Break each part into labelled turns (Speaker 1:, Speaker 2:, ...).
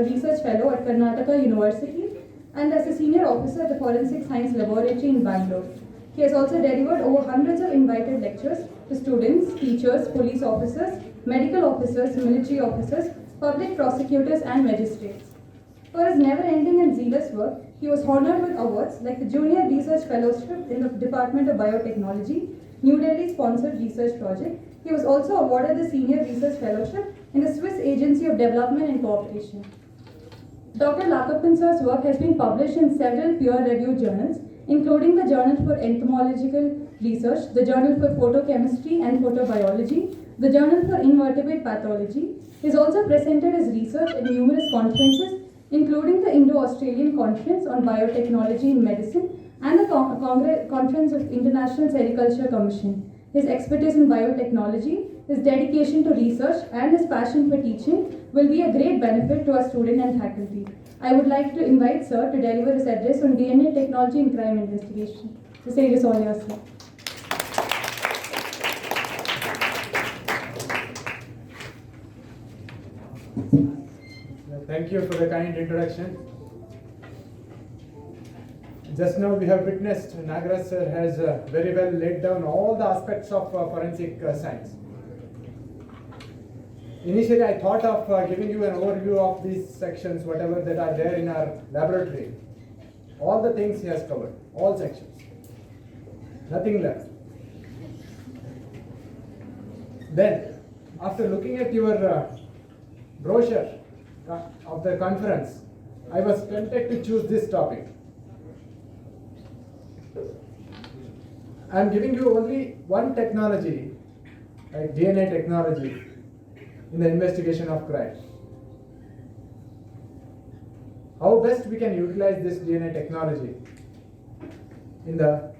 Speaker 1: Research Fellow at Karnataka University and as a Senior Officer at the Forensic Science Laboratory in Bangalore. He has also delivered over hundreds of invited lectures to students, teachers, police officers, medical officers, military officers, public prosecutors and magistrates. For his never-ending and zealous work, he was honored with awards like the Junior Research Fellowship in the Department of Biotechnology, New Delhi-sponsored research project. He was also awarded the Senior Research Fellowship in the Swiss Agency of Development and Cooperation. Dr. Lakkappan sir's work has been published in several peer-reviewed journals, including the Journal for Entomological Research, the Journal for Photochemistry and Photobiology, the Journal for Invertebrate Pathology. He has also presented his research at numerous conferences, including the Indo-Australian Conference on Biotechnology in Medicine and the Conference of International Sericulture Commission. His expertise in biotechnology, his dedication to research, and his passion for teaching will be a great benefit to our students and faculty. I would like to invite Sir to deliver his address on DNA technology in crime investigation. The stage is all yours, sir.
Speaker 2: Thank you for the kind introduction. Just now we have witnessed Nagaraj sir has very well laid down all the aspects of forensic science. Initially I thought of giving you an overview of these sections, whatever that are there in our laboratory. All the things he has covered, all sections. Nothing left. Then, after looking at your brochure of the conference, I was tempted to choose this topic. I am giving you only one technology, like DNA technology, in the investigation of crime. How best we can utilize this DNA technology in the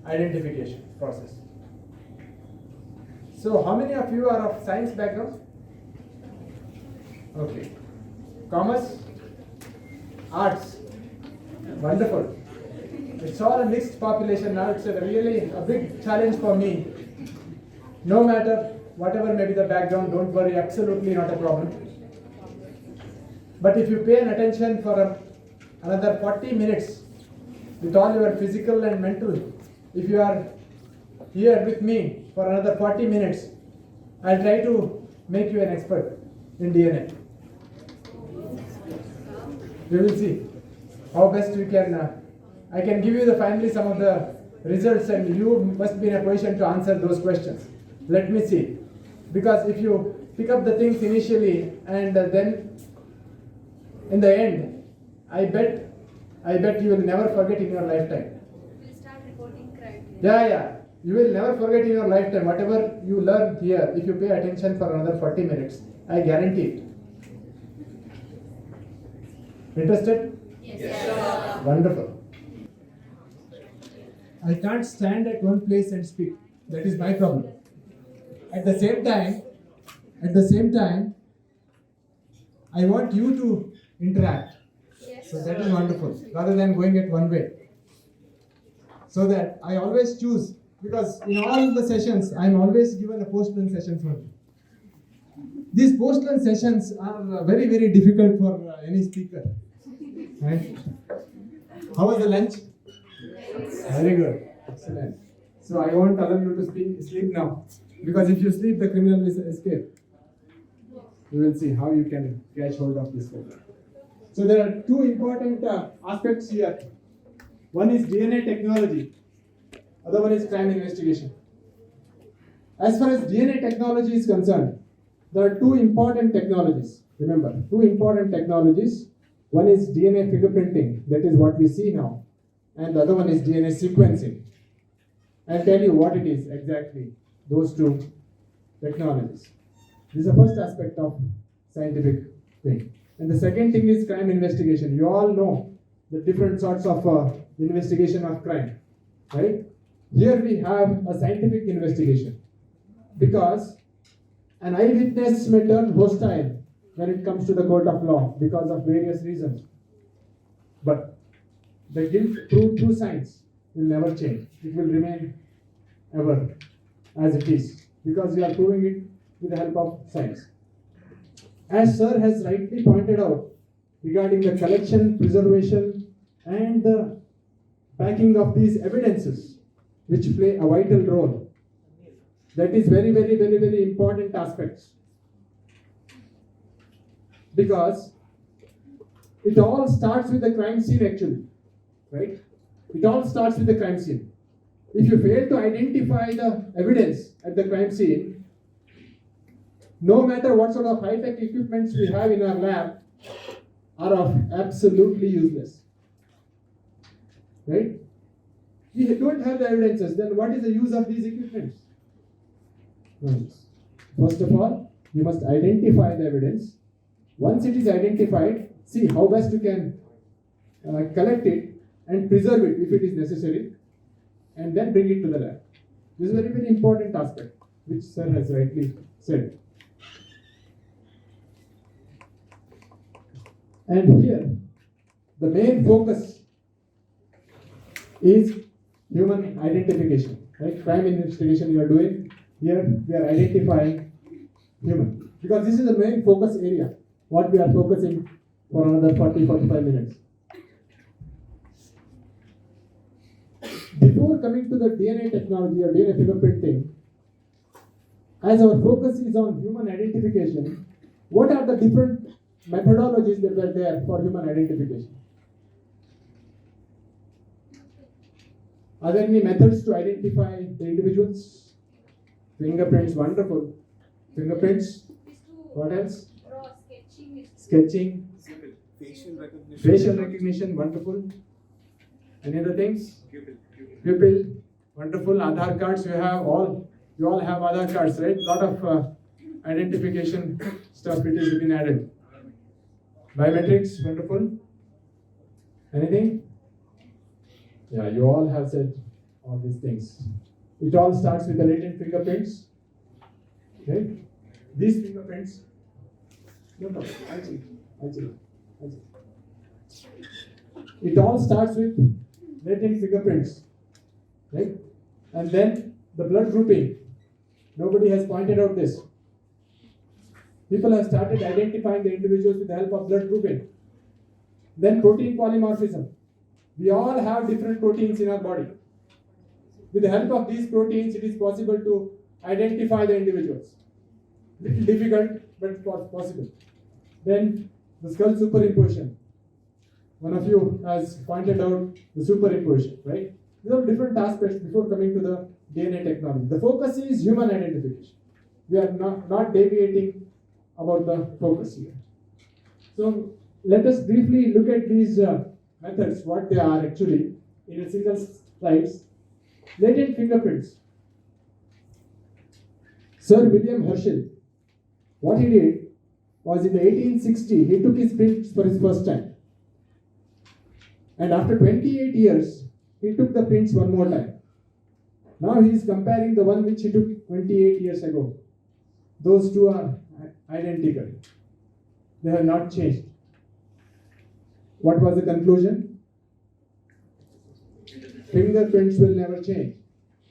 Speaker 2: identification process. So, how many of you are of science background? Okay. Commerce? Arts? Wonderful. It's all a mixed population now. It's really a big challenge for me. No matter whatever may be the background, don't worry, absolutely not a problem. But if you pay an attention for another 40 minutes with all your physical and mental, if you are here with me for another 40 minutes, I'll try to make you an expert in DNA. We will see how best we can. I can give you finally some of the results, and you must be in a position to answer those questions. Let me see. Because if you pick up the things initially and then in the end, I bet you will never forget in your lifetime.
Speaker 3: We'll start reporting crime.
Speaker 2: Yeah. You will never forget in your lifetime whatever you learn here. If you pay attention for another 40 minutes, I guarantee it. Interested?
Speaker 3: Yes, sir.
Speaker 2: Wonderful. I can't stand at one place and speak. That is my problem. At the same time, I want you to interact.
Speaker 3: Yes,
Speaker 2: So that is wonderful. Rather than going at one way. So that I always choose, because in all the sessions, I am always given a post-lunch sessions only. These post-lunch sessions are very, very difficult for any speaker. Right? How was the lunch? Very good. Excellent. So I won't allow you to sleep now. Because if you sleep, the criminal will escape. We will see how you can catch hold of this program. So there are two important aspects here. One is DNA technology. Other one is crime investigation. As far as DNA technology is concerned, there are two important technologies. Remember, two important technologies. One is DNA fingerprinting, that is what we see now. And the other one is DNA sequencing. I'll tell you what it is exactly, those two technologies. This is the first aspect of scientific thing. And the second thing is crime investigation. You all know the different sorts of investigation of crime, right? Here we have a scientific investigation because an eyewitness may turn hostile when it comes to the court of law because of various reasons. But the guilt proved through science will never change. It will remain ever as it is because we are proving it with the help of science. As Sir has rightly pointed out, regarding the collection, preservation, and the packing of these evidences, which play a vital role. That is very, very, very, very important aspects. Because it all starts with the crime scene actually, right? It all starts with the crime scene. If you fail to identify the evidence at the crime scene, no matter what sort of high-tech equipments we have in our lab, are of absolutely useless. Right? We don't have the evidences, then what is the use of these equipments? First of all, you must identify the evidence. Once it is identified, see how best you can collect it and preserve it if it is necessary, and then bring it to the lab. This is a very, very important aspect, which sir has rightly said. And here, the main focus is human identification. Right? Crime investigation you are doing, here we are identifying human. Because this is the main focus area, what we are focusing for another 40-45 minutes. Before coming to the DNA technology or DNA fingerprinting, as our focus is on human identification, what are the different methodologies that were there for human identification? Are there any methods to identify the individuals? Fingerprints, wonderful. Fingerprints, what else?
Speaker 3: Draw, sketching.
Speaker 2: Sketching.
Speaker 4: Facial recognition.
Speaker 2: Facial recognition, wonderful. Any other things?
Speaker 4: Pupil.
Speaker 2: Pupil, wonderful. Aadhaar cards, you all have Aadhaar cards, right? Lot of identification stuff it is been added. Biometrics, wonderful. Anything? Yeah, you all have said all these things. It all starts with the latent fingerprints. Okay? These fingerprints. No problem. I'll see. It all starts with latent fingerprints. Right? And then the blood grouping. Nobody has pointed out this. People have started identifying the individuals with the help of blood grouping. Then protein polymorphism. We all have different proteins in our body. With the help of these proteins, it is possible to identify the individuals. Little difficult, but possible. Then the skull superimposition. One of you has pointed out the superimposition, right? These are different aspects before coming to the DNA technology. The focus is human identification. We are not deviating about the focus here. So let us briefly look at these methods, what they are actually in a single slides. Latent fingerprints. Sir William Herschel, what he did was in the 1860, he took his prints for his first time. And after 28 years, he took the prints one more time. Now he is comparing the one which he took 28 years ago. Those two are identical. They have not changed. What was the conclusion? Fingerprints will never change.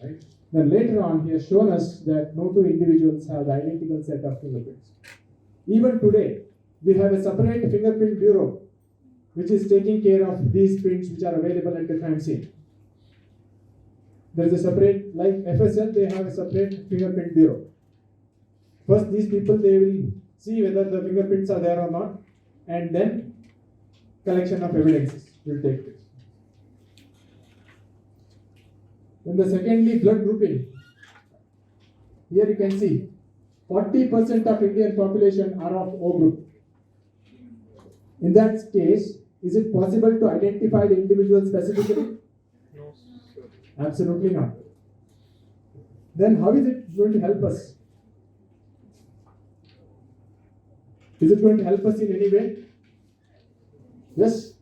Speaker 2: Right? Then later on, he has shown us that no two individuals have the identical set of fingerprints. Even today, we have a separate fingerprint bureau which is taking care of these prints which are available at the crime scene. There is a separate, like FSL, they have a separate fingerprint bureau. First, these people, they will see whether the fingerprints are there or not, and then collection of evidences will take place. Then the secondly, blood grouping. Here you can see 40% of Indian population are of O group. In that case, is it possible to identify the individual specifically?
Speaker 4: No, sir.
Speaker 2: Absolutely not. Then how is it going to help us? Is it going to help us in any way? Yes?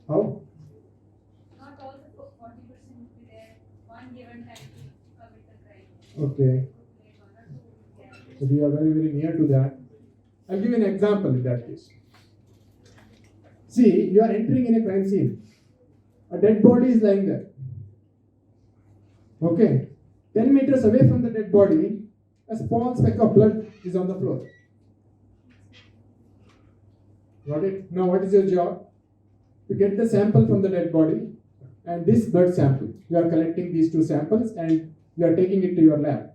Speaker 2: How?
Speaker 3: Not all the 40% will be there one given time to commit the crime.
Speaker 2: Okay. So we are very, very near to that. I'll give you an example in that case. See, you are entering in a crime scene. A dead body is lying there. Okay. 10 meters away from the dead body, a small speck of blood is on the floor. Got it? Now what is your job? To get the sample from the dead body and this blood sample. You are collecting these two samples and you are taking it to your lab.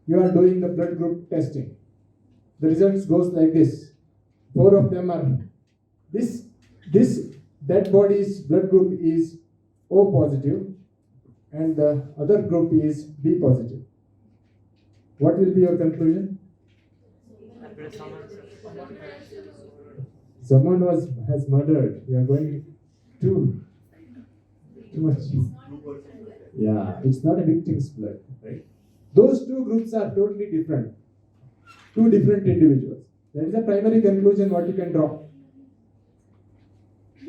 Speaker 2: You are doing the blood group testing. The results goes like this. 4 of them are this dead body's blood group is O positive and the other group is B positive. What will be your conclusion? Someone has murdered. You are going too much. Yeah, it's not a victim's blood, right? Those two groups are totally different. Two different individuals. That is the primary conclusion what you can draw.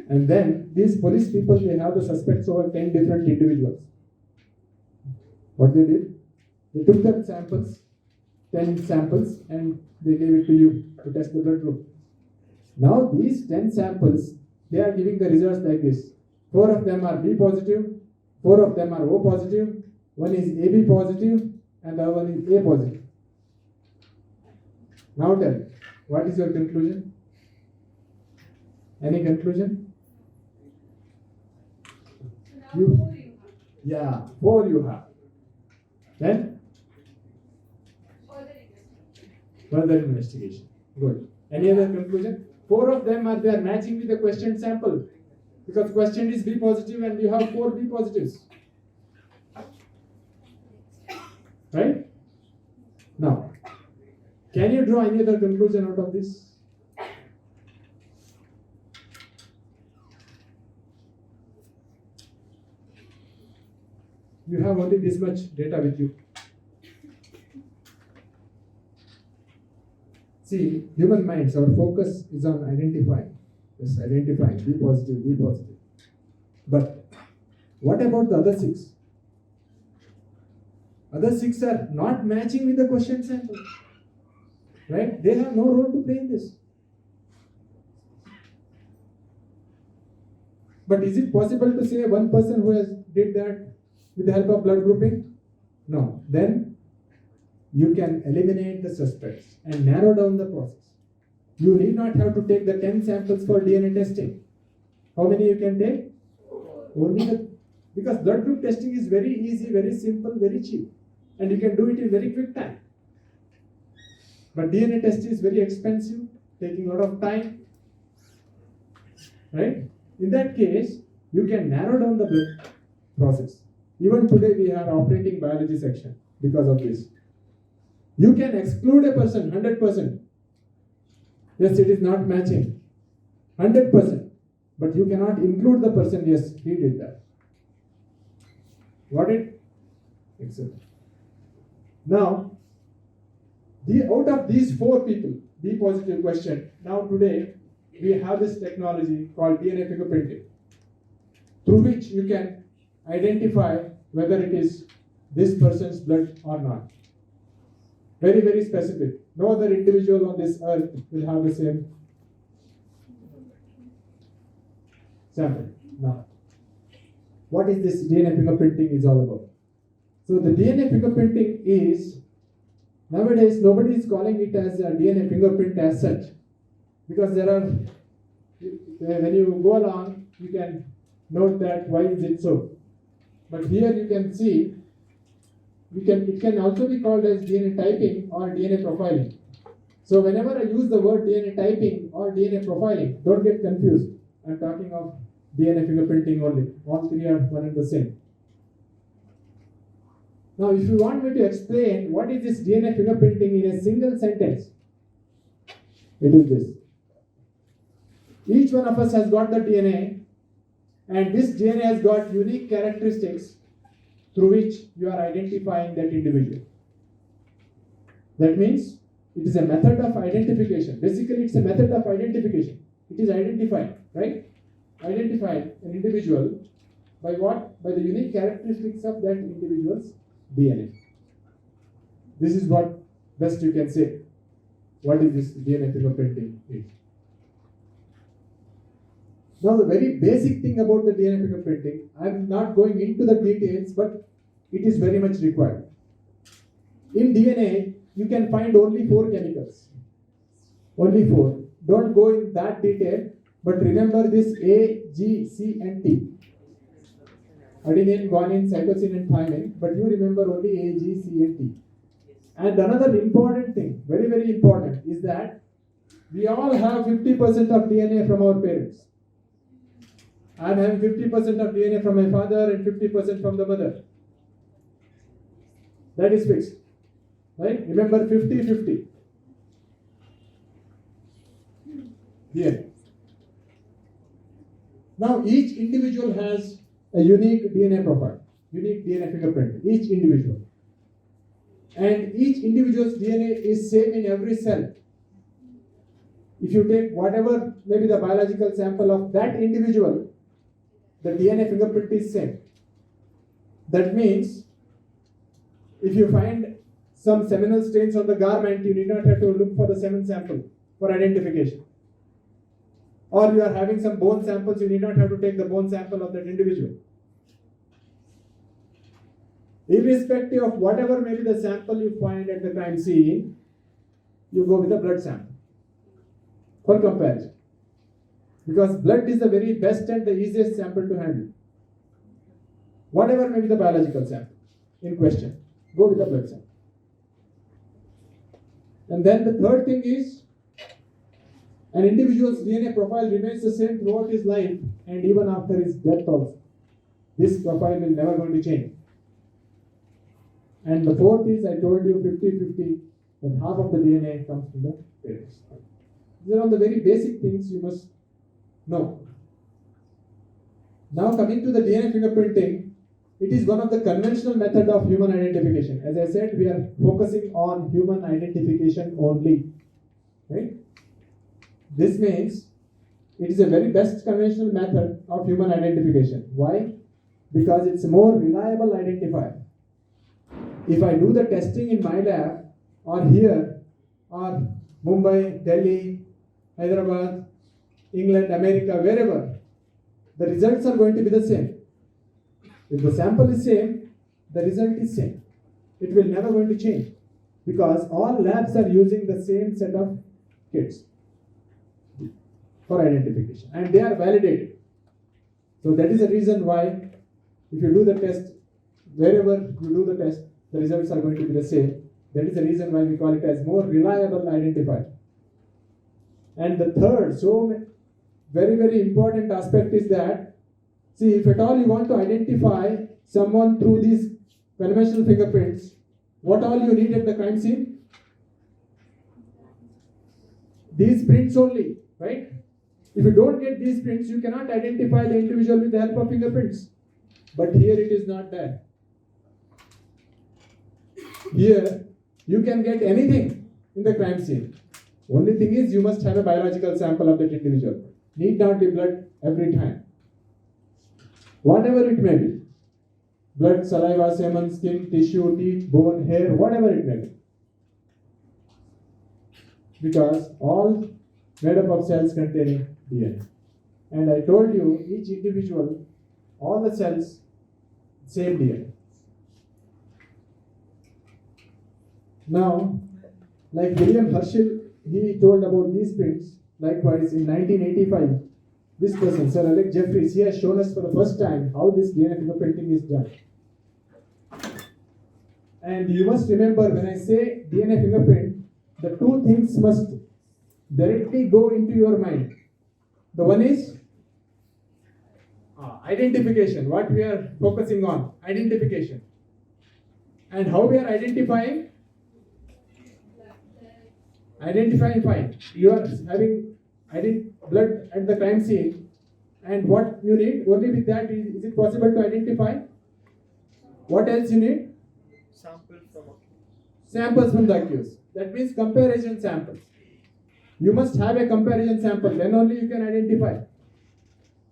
Speaker 2: And then these police people, they have the suspects over 10 different individuals. What they did? They took the samples, 10 samples, and they gave it to you to test the blood group. Now these 10 samples, they are giving the results like this. 4 of them are B positive, 4 of them are O positive, one is AB positive, and the other one is A positive. Now tell, what is your conclusion? Any conclusion?
Speaker 3: So now 4 you have.
Speaker 2: Yeah, 4 you have. Then
Speaker 3: Further investigation.
Speaker 2: further investigation. Good. Any other conclusion? 4 of them they are matching with the question sample. Because question is B positive and you have 4 B positives. Right? Now, can you draw any other conclusion out of this? You have only this much data with you. See, human minds, our focus is on identifying. Yes, identifying, be positive, be positive. But what about the other 6? Other 6 are not matching with the question sample. Right? They have no role to play in this. But is it possible to say one person who has did that with the help of blood grouping? No. Then you can eliminate the suspects and narrow down the process. You need not have to take the 10 samples for DNA testing. How many you can take? Only because blood group testing is very easy, very simple, very cheap. And you can do it in very quick time. But DNA test is very expensive, taking a lot of time. Right? In that case, you can narrow down the blood process. Even today we are operating biology section because of this. You can exclude a person 100%. Yes, it is not matching. 100%. But you cannot include the person, yes, he did that. Got it? Excellent. Now, out of these 4 people, B positive question, now today we have this technology called DNA fingerprinting, through which you can identify whether it is this person's blood or not. Very, very specific. No other individual on this earth will have the same sample. Now, what is this DNA fingerprinting is all about? So the DNA fingerprinting is, nowadays nobody is calling it as a DNA fingerprint as such, because there are, when you go along, you can note that why is it so. But here you can see, it can also be called as DNA typing or DNA profiling. So whenever I use the word DNA typing or DNA profiling, don't get confused. I'm talking of DNA fingerprinting only. All 3 are one and the same. Now, if you want me to explain what is this DNA fingerprinting in a single sentence, it is this. Each one of us has got the DNA, and this DNA has got unique characteristics through which you are identifying that individual. That means it is a method of identification. Basically, it's a method of identification. It is identifying, right? Identifying an individual by what? By the unique characteristics of that individual's DNA. This is what best you can say. What is this DNA fingerprinting is? Now, the very basic thing about the DNA fingerprinting, I'm not going into the details, but it is very much required. In DNA, you can find only 4 chemicals. Only 4. don't go in that detail, but remember this A, G, C and T. Adenine, guanine, cytosine and thymine, but you remember only A, G, C and T. And another important thing, very very important, is that we all have 50% of DNA from our parents. I am having 50% of DNA from my father and 50% from the mother. That is fixed. Right? Remember 50-50. DNA. Now each individual has a unique DNA profile, unique DNA fingerprint, each individual. And each individual's DNA is same in every cell. If you take whatever, maybe the biological sample of that individual, the DNA fingerprint is same. That means, if you find some seminal stains on the garment, you need not have to look for the semen sample for identification. Or you are having some bone samples, you need not have to take the bone sample of that individual. Irrespective of whatever may be the sample you find at the crime scene, you go with a blood sample for comparison. Because blood is the very best and the easiest sample to handle. Whatever may be the biological sample in question, go with the blood sample. And then the third thing is, an individual's DNA profile remains the same throughout his life and even after his death also. This profile will never going to change. And the fourth is, I told you 50-50, that half of the DNA comes from the parents. These are all the very basic things you must know. Now coming to the DNA fingerprinting, it is one of the conventional methods of human identification. As I said, we are focusing on human identification only. Right? This means it is a very best conventional method of human identification. Why? Because it's a more reliable identifier. If I do the testing in my lab, or here, or Mumbai, Delhi, Hyderabad, England, America, wherever, the results are going to be the same. If the sample is same, the result is same. It will never going to change because all labs are using the same set of kits for identification and they are validated. So that is the reason why if you do the test, wherever you do the test, the results are going to be the same. That is the reason why we call it as more reliable identifier. And the third, very, very important aspect is that, see, if at all you want to identify someone through these conventional fingerprints, what all you need at the crime scene? These prints only, right? If you don't get these prints, you cannot identify the individual with the help of fingerprints. But here it is not that. Here, you can get anything in the crime scene. Only thing is, you must have a biological sample of that individual. Need not be blood every time. Whatever it may be. Blood, saliva, semen, skin, tissue, teeth, bone, hair, whatever it may be. Because all made up of cells containing DNA. And I told you, each individual, all the cells, same DNA. Now, like William Herschel, he told about these prints. Likewise, in 1985, this person, Sir Alec Jeffreys, he has shown us for the first time how this DNA fingerprinting is done. And you must remember, when I say DNA fingerprint, the two things must directly go into your mind. The one is identification, what we are focusing on, identification. And how we are identifying? Identifying, fine. You are having blood at the crime scene, and what you need, only with that is it possible to identify? What else you need? Samples from the accused. That means comparison samples. You must have a comparison sample, then only you can identify.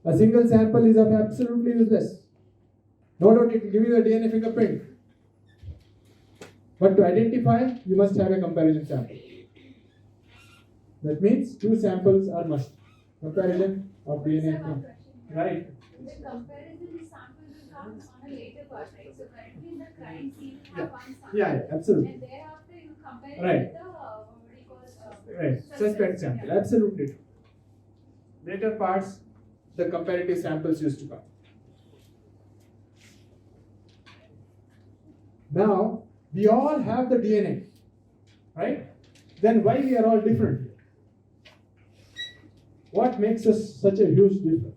Speaker 2: A single sample is of absolutely useless. No doubt it will give you a DNA fingerprint. But to identify, you must have a comparison sample. That means two samples are must. Comparison of DNA. Right.
Speaker 3: The comparison sample will come on a later part, right? So currently in the crime scene, you have one sample.
Speaker 2: Yeah, absolutely.
Speaker 3: And thereafter you compare
Speaker 2: Right.
Speaker 3: it with the, what do you call,
Speaker 2: Right, suspect sample, absolutely true. Later parts, the comparative samples used to come. Now, we all have the DNA, right? Then why we are all different? What makes us such a huge difference?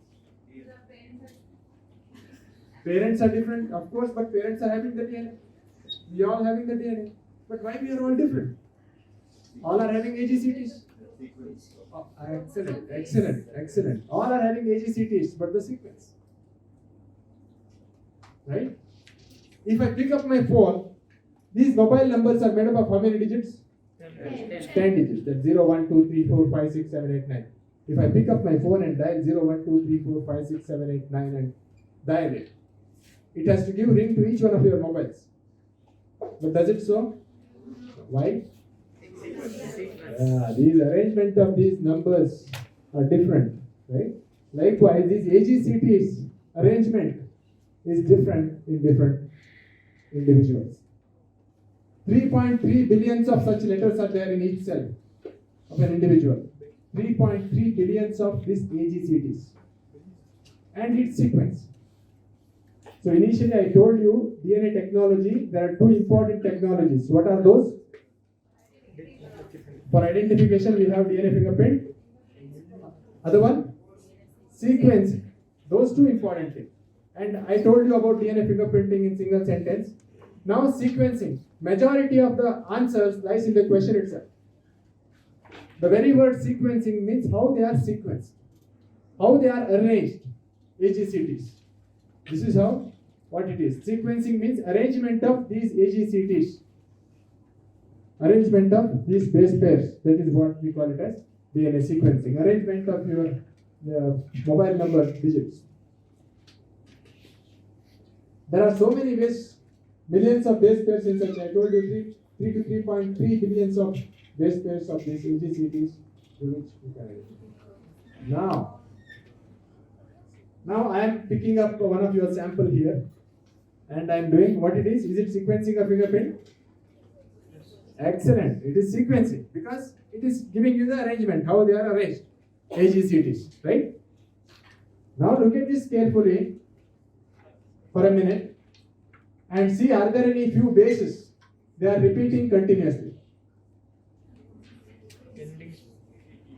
Speaker 2: Parents are different, of course, but parents are having the DNA. We all having the DNA. But why we are all different? All are having AGCTs. Oh, excellent. All are having AGCTs, but the sequence. Right? If I pick up my phone, these mobile numbers are made up of how many digits? 10 digits. That's 0, 1, 2, 3, 4, 5, 6, 7, 8, 9. If I pick up my phone and dial 0, 1, 2, 3, 4, 5, 6, 7, 8, 9 and dial it, it has to give ring to each one of your mobiles. But does it so? Why? These arrangement of these numbers are different, right? Likewise, these AGCTs arrangement is different in different individuals. 3.3 billions of such letters are there in each cell of an individual. 3.3 billions of these AGCTs. And its sequence. So initially I told you DNA technology, there are two important technologies. What are those? For identification we have DNA fingerprint. Other one? Sequencing. Those two important things. And I told you about DNA fingerprinting in single sentence. Now sequencing. Majority of the answers lies in the question itself. The very word sequencing means how they are sequenced. How they are arranged. AGCTs. This is how, what it is. Sequencing means arrangement of these AGCTs. Arrangement of these base pairs. That is what we call it as DNA sequencing. Arrangement of your mobile number digits. There are so many ways, millions of base pairs in such. I told you 3 to 3.3 billions of base pairs of these AGCTs through which we can identify. Now I am picking up one of your sample here and I am doing what it is. Is it sequencing a fingerprint? Excellent. It is sequencing because it is giving you the arrangement, how they are arranged. AGCTs, right? Now look at this carefully for a minute and see, are there any few bases they are repeating continuously?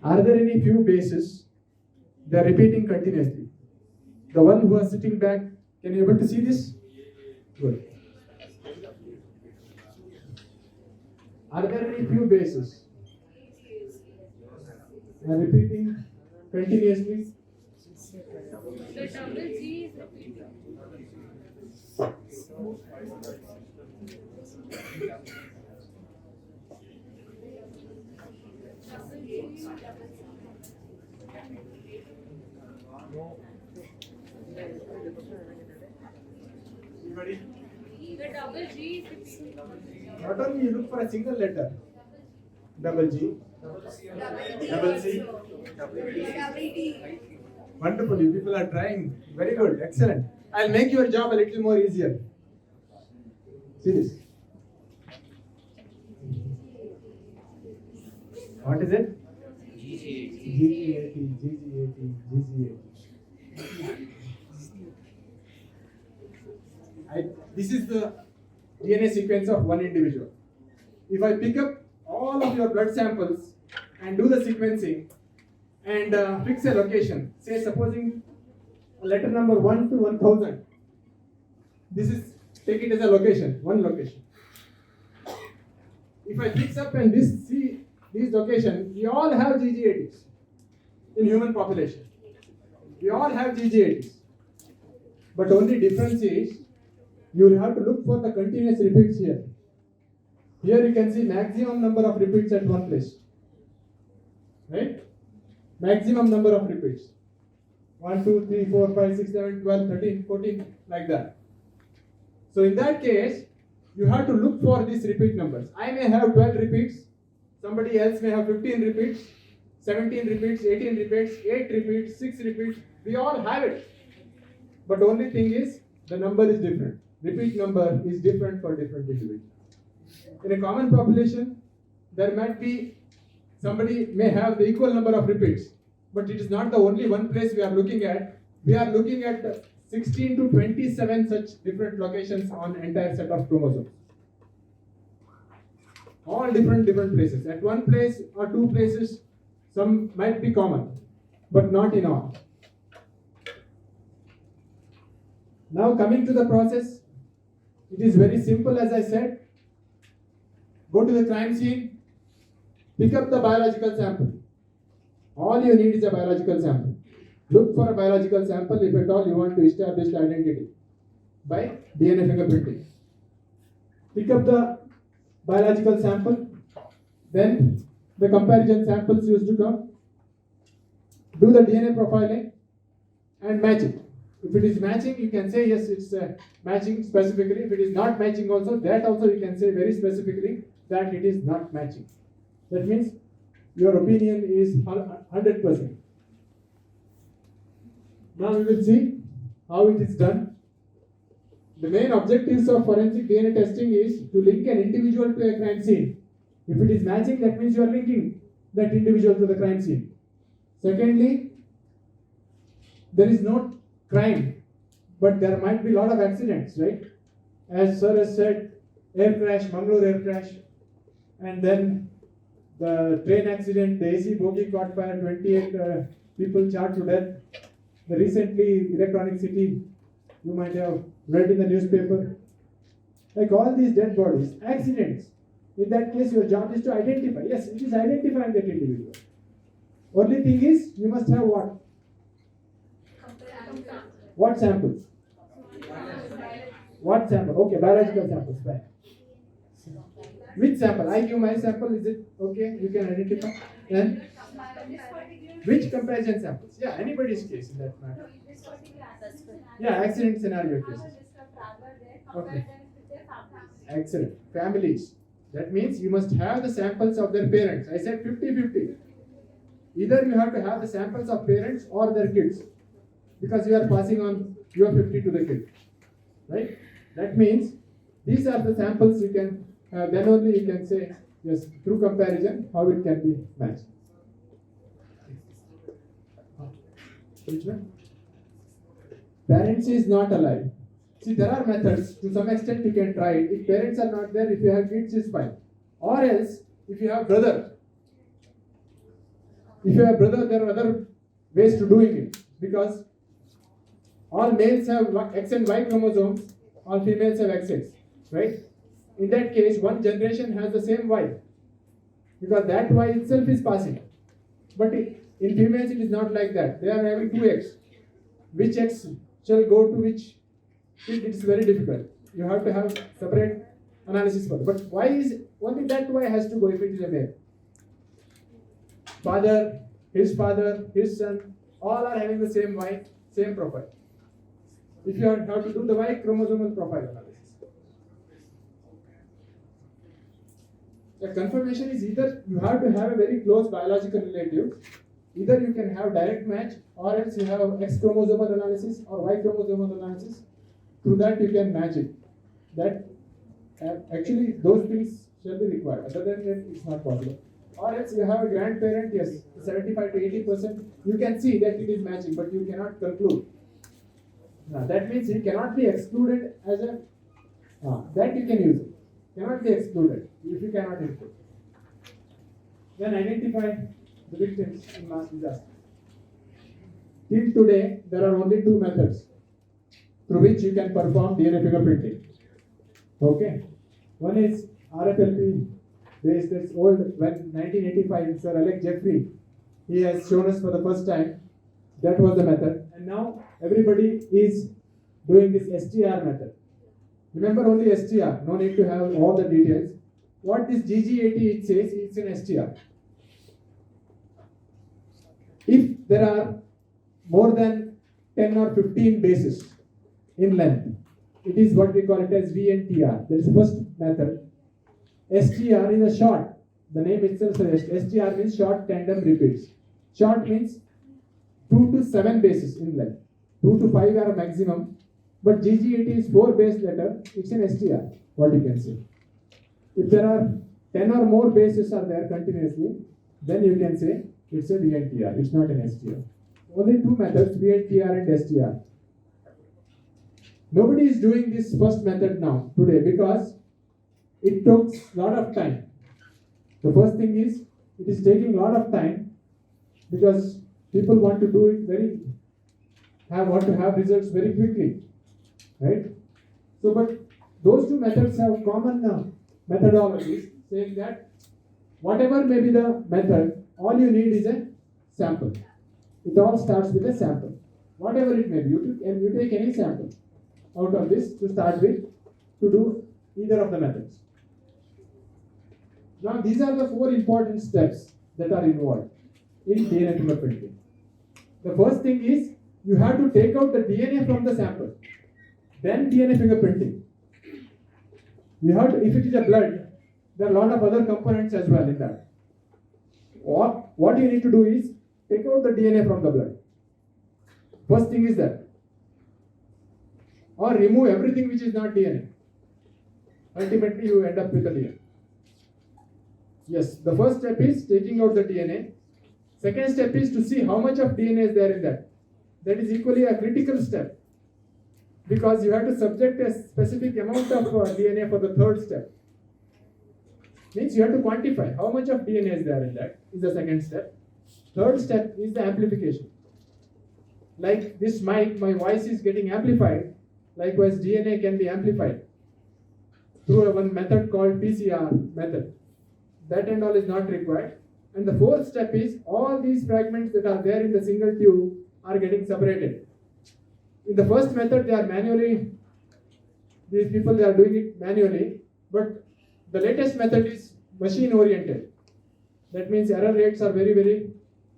Speaker 2: Are there any few bases they are repeating continuously? The one who is sitting back, can you able to see this? Good. Are there any few bases they are repeating continuously?
Speaker 3: The double G is
Speaker 2: Anybody?
Speaker 3: the double G is
Speaker 2: Not only you look for a single letter, double G, double C, wonderful, you people are trying, very good, excellent. I'll make your job a little more easier. See this. What is it? GGAT, GGAT. This is the DNA sequence of one individual. If I pick up all of your blood samples and do the sequencing and fix a location, say supposing letter number 1 to 1000, this is, take it as a location, one location. If I fix up and see these locations, we all have GGATs in human population. We all have GGATs. But only difference is, you will have to look for the continuous repeats here. Here you can see maximum number of repeats at one place. Right? Maximum number of repeats. 1, 2, 3, 4, 5, 6, 7, 12, 13, 14, like that. So in that case, you have to look for these repeat numbers. I may have 12 repeats, somebody else may have 15 repeats, 17 repeats, 18 repeats, 8 repeats, 6 repeats. We all have it. But only thing is, the number is different. Repeat number is different for different individuals. In a common population, there might be somebody may have the equal number of repeats, but it is not the only one place we are looking at. We are looking at 16 to 27 such different locations on entire set of chromosomes. All different places. At one place or two places, some might be common, but not in all. Now coming to the process, it is very simple as I said. Go to the crime scene, pick up the biological sample. All you need is a biological sample. Look for a biological sample if at all you want to establish the identity by DNA fingerprinting. Pick up the biological sample, then the comparison samples used to come. Do the DNA profiling and match it. If it is matching, you can say yes, it's matching specifically. If it is not matching also, that also you can say very specifically that it is not matching. That means your opinion is 100%. Now we will see how it is done. The main objectives of forensic DNA testing is to link an individual to a crime scene. If it is matching, that means you are linking that individual to the crime scene. Secondly, there is no crime, but there might be a lot of accidents, right? As sir has said, air crash, Mangalore air crash, and then the train accident, the AC bogie caught fire, 28 people charged to death. The recently Electronic City, you might have read in the newspaper. Like all these dead bodies, accidents. In that case, your job is to identify. Yes, it is identifying that individual. Only thing is, you must have what? What samples? What sample? Okay, biological samples. Fine. Which sample? I give my sample. Is it okay? You can identify. Then which comparison samples? Yeah, anybody's case in that matter. Yeah, accident scenario cases. Okay. Excellent. Families. That means you must have the samples of their parents. I said 50-50. Either you have to have the samples of parents or their kids, because you are passing on your 50 to the kid. Right? That means these are the samples you can, then only you can say, yes, through comparison, how it can be matched. Which one? Parents is not alive. See, there are methods, to some extent you can try it. If parents are not there, if you have kids, it's fine. Or else, if you have brother, there are other ways to doing it. Because all males have X and Y chromosomes, all females have XX, right? In that case, one generation has the same Y, because that Y itself is passing. But in females, it is not like that. They are having two X. Which X shall go to which? It is very difficult. You have to have separate analysis for it. But Y is only that Y has to go if it is a male. Father, his son, all are having the same Y, same profile. If you have to do the Y chromosomal profile analysis. The confirmation is either you have to have a very close biological relative, either you can have direct match, or else you have X chromosomal analysis or Y chromosomal analysis. Through that you can match it. That actually those things shall be required. Other than that, it's not possible. Or else you have a grandparent, yes, 75 to 80%, you can see that it is matching, but you cannot conclude. Now, that means it cannot be excluded as a, that you can use it. Cannot be excluded if you cannot include. Then identify the victims in mass disaster. Till today, there are only two methods through which you can perform DNA fingerprinting. Okay. One is RFLP based, that's old, when 1985, Sir Alec Jeffrey, he has shown us for the first time. That was the method. And now everybody is doing this STR method. Remember only STR, no need to have all the details. What this GG80 it says, it's an STR. If there are more than 10 or 15 bases in length, it is what we call it as VNTR. That is the first method. STR is a short. The name itself suggests STR means short tandem repeats. Short means 2 to 7 bases in length. 2 to 5 are a maximum. But GG80 is 4 base letter. It's an STR, what you can say. If there are 10 or more bases are there continuously,
Speaker 5: then you can say it's a VNTR, it's not an STR. Only two methods, VNTR and STR. Nobody is doing this first method now, today, because it took a lot of time. The first thing is, it is taking a lot of time because people want to do it want to have results very quickly, right? So, but those two methods have common methodologies, saying that whatever may be the method, all you need is a sample. It all starts with a sample. Whatever it may be, you take any sample out of this to start with to do either of the methods. Now, these are the four important steps that are involved in DNA fingerprinting. The first thing is you have to take out the DNA from the sample, then DNA fingerprinting. You have to, if it is a blood, there are a lot of other components as well in that. What you need to do is take out the DNA from the blood. First thing is that. Or remove everything which is not DNA. Ultimately, you end up with the DNA. Yes, the first step is taking out the DNA. Second step is to see how much of DNA is there in that. That is equally a critical step, because you have to subject a specific amount of DNA for the third step. Means you have to quantify how much of DNA is there in that, is the second step. Third step is the amplification. Like this mic, my voice is getting amplified. Likewise, DNA can be amplified through one method called PCR method. That and all is not required. And the fourth step is all these fragments that are there in the single tube are getting separated. In the first method, they are manually, these people they are doing it manually, but the latest method is machine oriented. That means error rates are very, very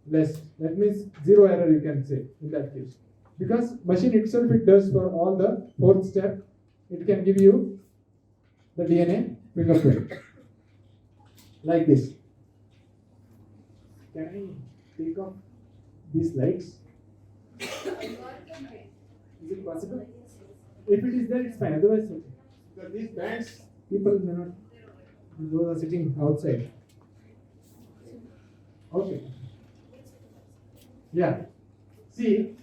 Speaker 5: less. That means zero error, you can say in that case. Because machine itself, it does for all the fourth step, it can give you the DNA fingerprint. Like this. Can I take off these lights? Is it possible? If it is there, it's fine. Otherwise, okay. Because these bands, people may not, those are sitting outside. Okay. Yeah. See.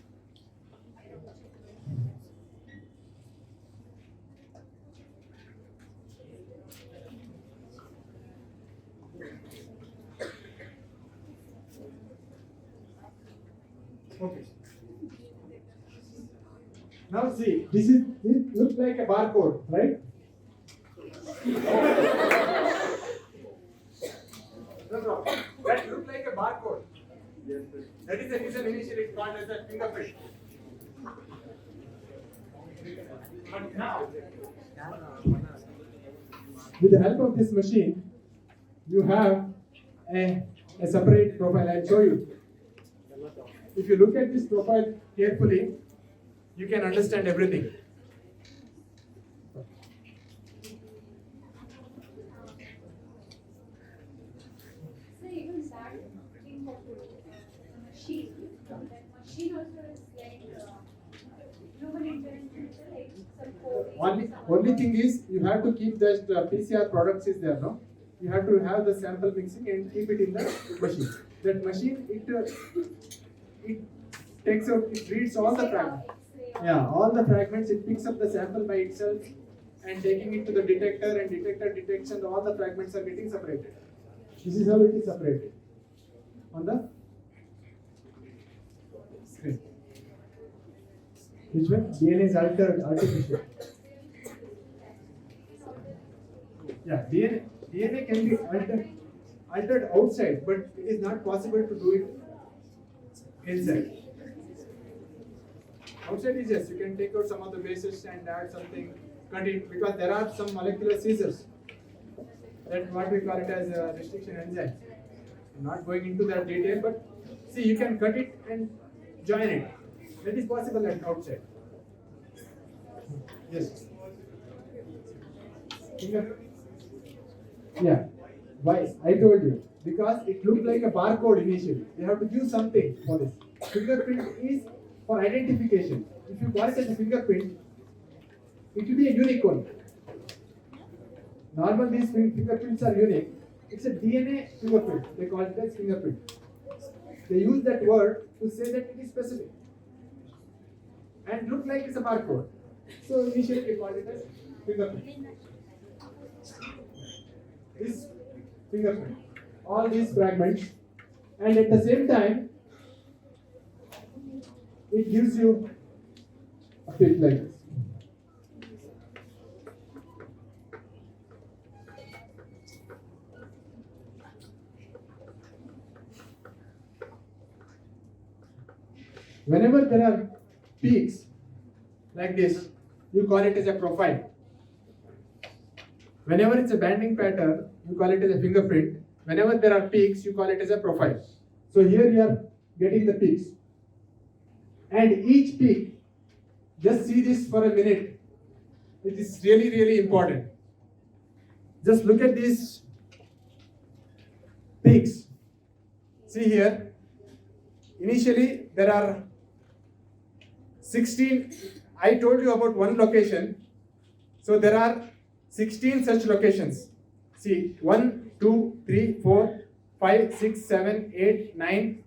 Speaker 5: Okay. Now see, this looks like a barcode, right? No. That looks like a barcode. That is the reason initially it's called as a fingerprint. But now, with the help of this machine, you have a separate profile. I'll show you. If you look at this profile carefully, you can understand everything.
Speaker 3: So even that thing of the machine, that machine also is like human intelligence, like some coding.
Speaker 5: Only thing is, you have to keep that PCR products is there, no? You have to have the sample mixing and keep it in the machine. That machine, it takes out, it reads all the fragments. Yeah, all the fragments, it picks up the sample by itself and taking it to the detector, and detector detects and all the fragments are getting separated. This is how it is separated on the screen. Which one? DNA is altered, artificial. Yeah, DNA can be altered outside, but it is not possible to do it inside. Outside is yes, you can take out some of the bases and add something, cut it, because there are some molecular scissors. That's what we call it as a restriction enzyme. I'm not going into that detail, but see, you can cut it and join it. That is possible at outside. Yes. Yeah. Why? I told you. Because it looked like a barcode initially. They have to give something for this. Fingerprint is for identification. If you call it as a fingerprint, it will be a unique one. Normally these fingerprints are unique. It's a DNA fingerprint. They call it as fingerprint. They use that word to say that it is specific and look like it's a barcode. So initially they called it as fingerprint. This fingerprint, all these fragments, and at the same time, it gives you a pic like this. Whenever there are peaks like this, you call it as a profile. Whenever it's a banding pattern, you call it as a fingerprint. Whenever there are peaks, you call it as a profile. So here you are getting the peaks. And each peak, just see this for a minute. It is really, really important. Just look at these peaks. See here, initially there are 16, I told you about one location. So there are 16 such locations. See, 1, 2, 3, 4, 5, 6, 7, 8, 9,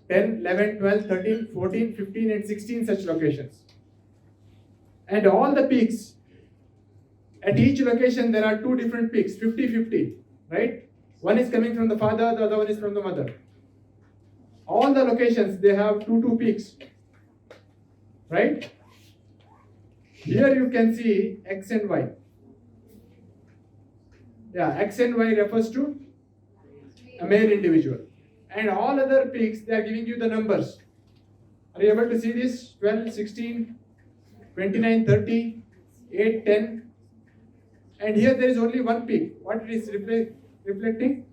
Speaker 5: 10, 11, 12, 13, 14, 15 and 16 such locations. And all the peaks, at each location there are two different peaks, 50-50, right? One is coming from the father, the other one is from the mother. All the locations, they have two peaks, right? Here you can see X and Y. Yeah, X and Y refers to a male individual. And all other peaks, they are giving you the numbers. Are you able to see this? 12, 16, 29, 30, 8, 10. And here there is only one peak. What it is reflecting?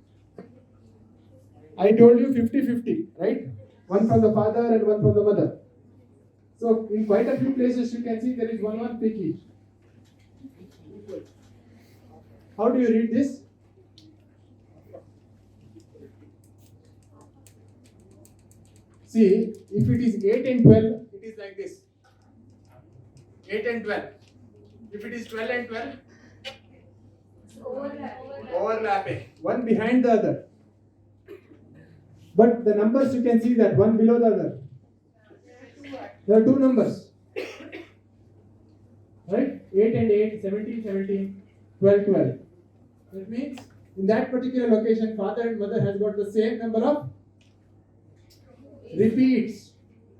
Speaker 5: I told you 50-50, right? One from the father and one from the mother. So in quite a few places you can see there is one peak each. How do you read this? See, if it is 8 and 12, it is like this. 8 and 12. If it is 12 and 12, overlapping. One behind the other. But the numbers you can see that one below the other. There are two numbers. Right? 8 and 8, 17, 17, 12, 12. That means in that particular location, father and mother has got the same number of repeats.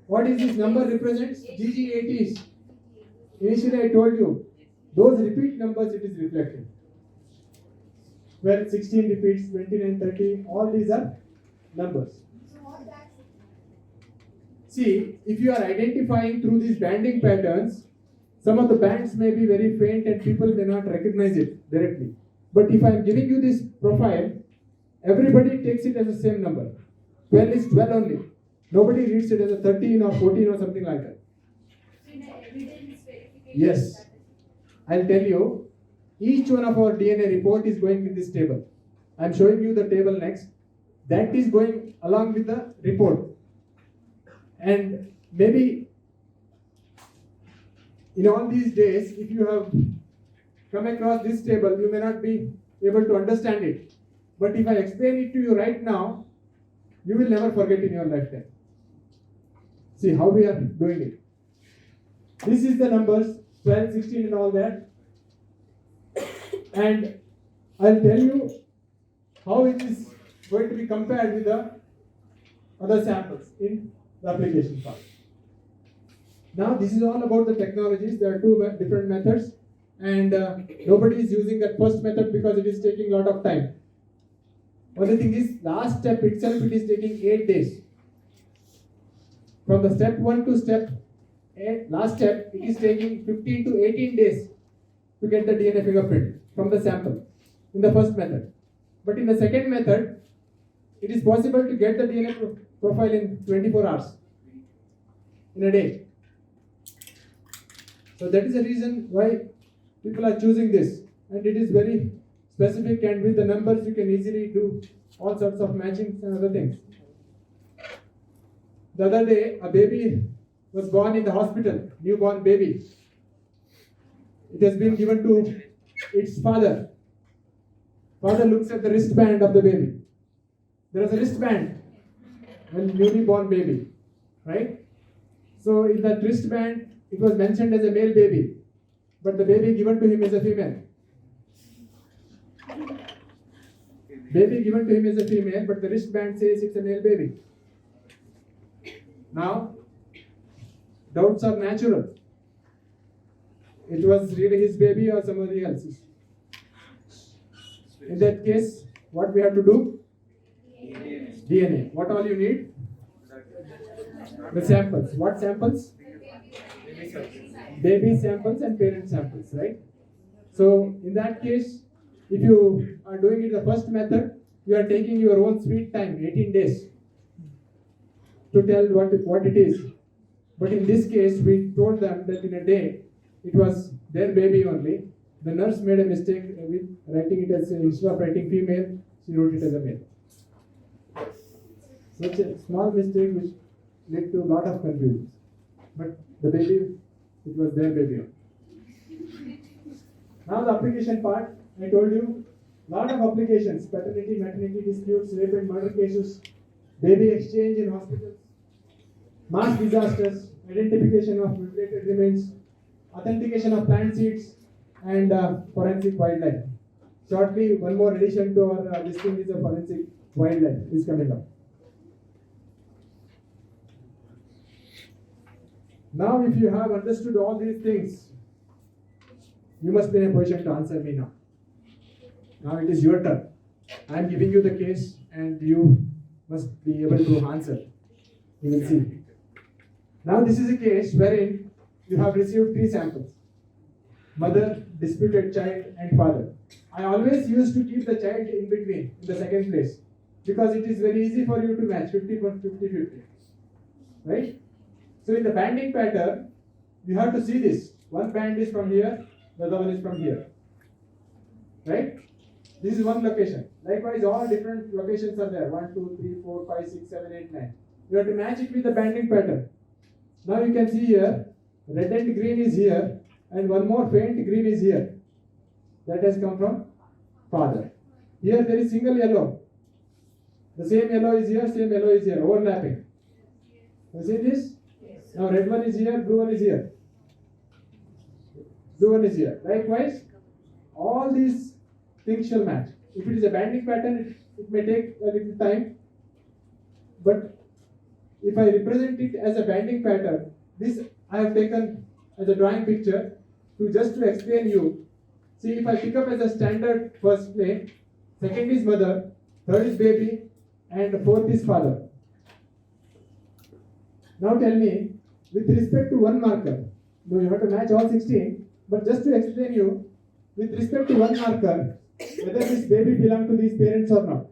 Speaker 5: What is this number represents? GG80s. Initially I told you, those repeat numbers it is reflecting. 12, 16 repeats, 29, 30, all these are numbers. See, if you are identifying through these banding patterns, some of the bands may be very faint and people may not recognize it directly. But if I am giving you this profile, everybody takes it as the same number. 12 is 12 only. Nobody reads it as a 13 or 14 or something like that. Yes. I'll tell you, each one of our DNA report is going in this table. I'm showing you the table next. That is going along with the report. And maybe in all these days, if you have come across this table, you may not be able to understand it. But if I explain it to you right now, you will never forget in your lifetime. See how we are doing it. This is the numbers, 12, 16 and all that. And I'll tell you how it is going to be compared with the other samples in the application part. Now this is all about the technologies. There are two different methods and nobody is using that first method because it is taking a lot of time. Only thing is, last step itself it is taking 8 days. From the step 1 to step 8, last step it is taking 15 to 18 days to get the DNA fingerprint from the sample in the first method. But in the second method, it is possible to get the DNA profile in 24 hours, in a day. So that is the reason why people are choosing this, and it is very specific, and with the numbers you can easily do all sorts of matchings and other things. The other day, a baby was born in the hospital, newborn baby. It has been given to its father. Father looks at the wristband of the baby. There is a wristband when newly born baby, right? So in that wristband, it was mentioned as a male baby, but the baby given to him is a female. Baby given to him is a female, but the wristband says it's a male baby. Now, doubts are natural. It was really his baby or somebody else's. In that case, what we have to do? DNA. What all you need? The samples. What samples? Baby samples and parent samples, right? So, in that case, if you are doing it the first method, you are taking your own sweet time, 18 days, to tell what it is. But in this case, we told them that in a day, it was their baby only. The nurse made a mistake with writing it as, instead of writing female, she wrote it as a male. Such a small mistake which led to a lot of confusion. But the baby, it was their baby only. Now the application part, I told you, lot of applications, paternity, maternity disputes, rape and murder cases, baby exchange in hospitals, mass disasters, identification of mutilated remains, authentication of plant seeds, and forensic wildlife. Shortly, one more addition to our listing is a forensic wildlife is coming up. Now, if you have understood all these things, you must be in a position to answer me now. Now it is your turn. I am giving you the case and you must be able to answer. You will see. Now this is a case wherein you have received 3 samples. Mother, disputed child and father. I always used to keep the child in between, in the second place. Because it is very easy for you to match 50-50. Right? So in the banding pattern, you have to see this. One band is from here, the other one is from here. Right? This is one location. Likewise, all different locations are there. 1, 2, 3, 4, 5, 6, 7, 8, 9. You have to match it with the banding pattern. Now you can see here, red and green is here, and one more faint green is here. That has come from father. Here there is single yellow. The same yellow is here, same yellow is here, overlapping. You see this? Yes. Now red one is here, blue one is here. Blue one is here. Likewise, all these things shall match. If it is a banding pattern, it may take a little time. But if I represent it as a banding pattern, this I have taken as a drawing picture to explain you. See, if I pick up as a standard first plane, second is mother, third is baby, and fourth is father. Now tell me, with respect to one marker, no, you have to match all 16, but just to explain you, with respect to one marker, whether this baby belongs to these parents or not.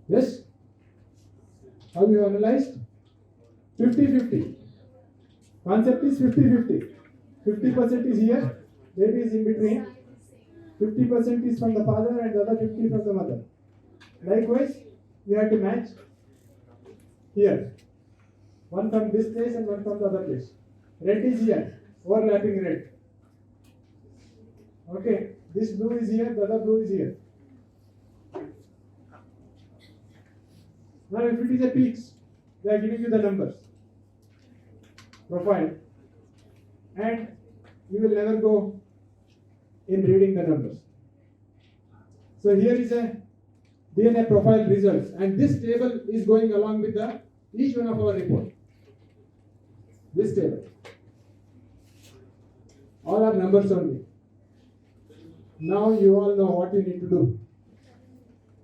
Speaker 5: Yes? How you analyzed? 50-50. Concept is 50-50. 50% is here, baby is in between. 50% is from the father and the other 50 from the mother. Likewise, you have to match here. One from this place and one from the other place. Red is here, overlapping red. Okay, this blue is here, the other blue is here. Now if it is a peaks, they are giving you the numbers. Profile. And you will never go in reading the numbers. So here is a DNA profile results, and this table is going along with each one of our report. This table. All are numbers only. Now you all know what you need to do.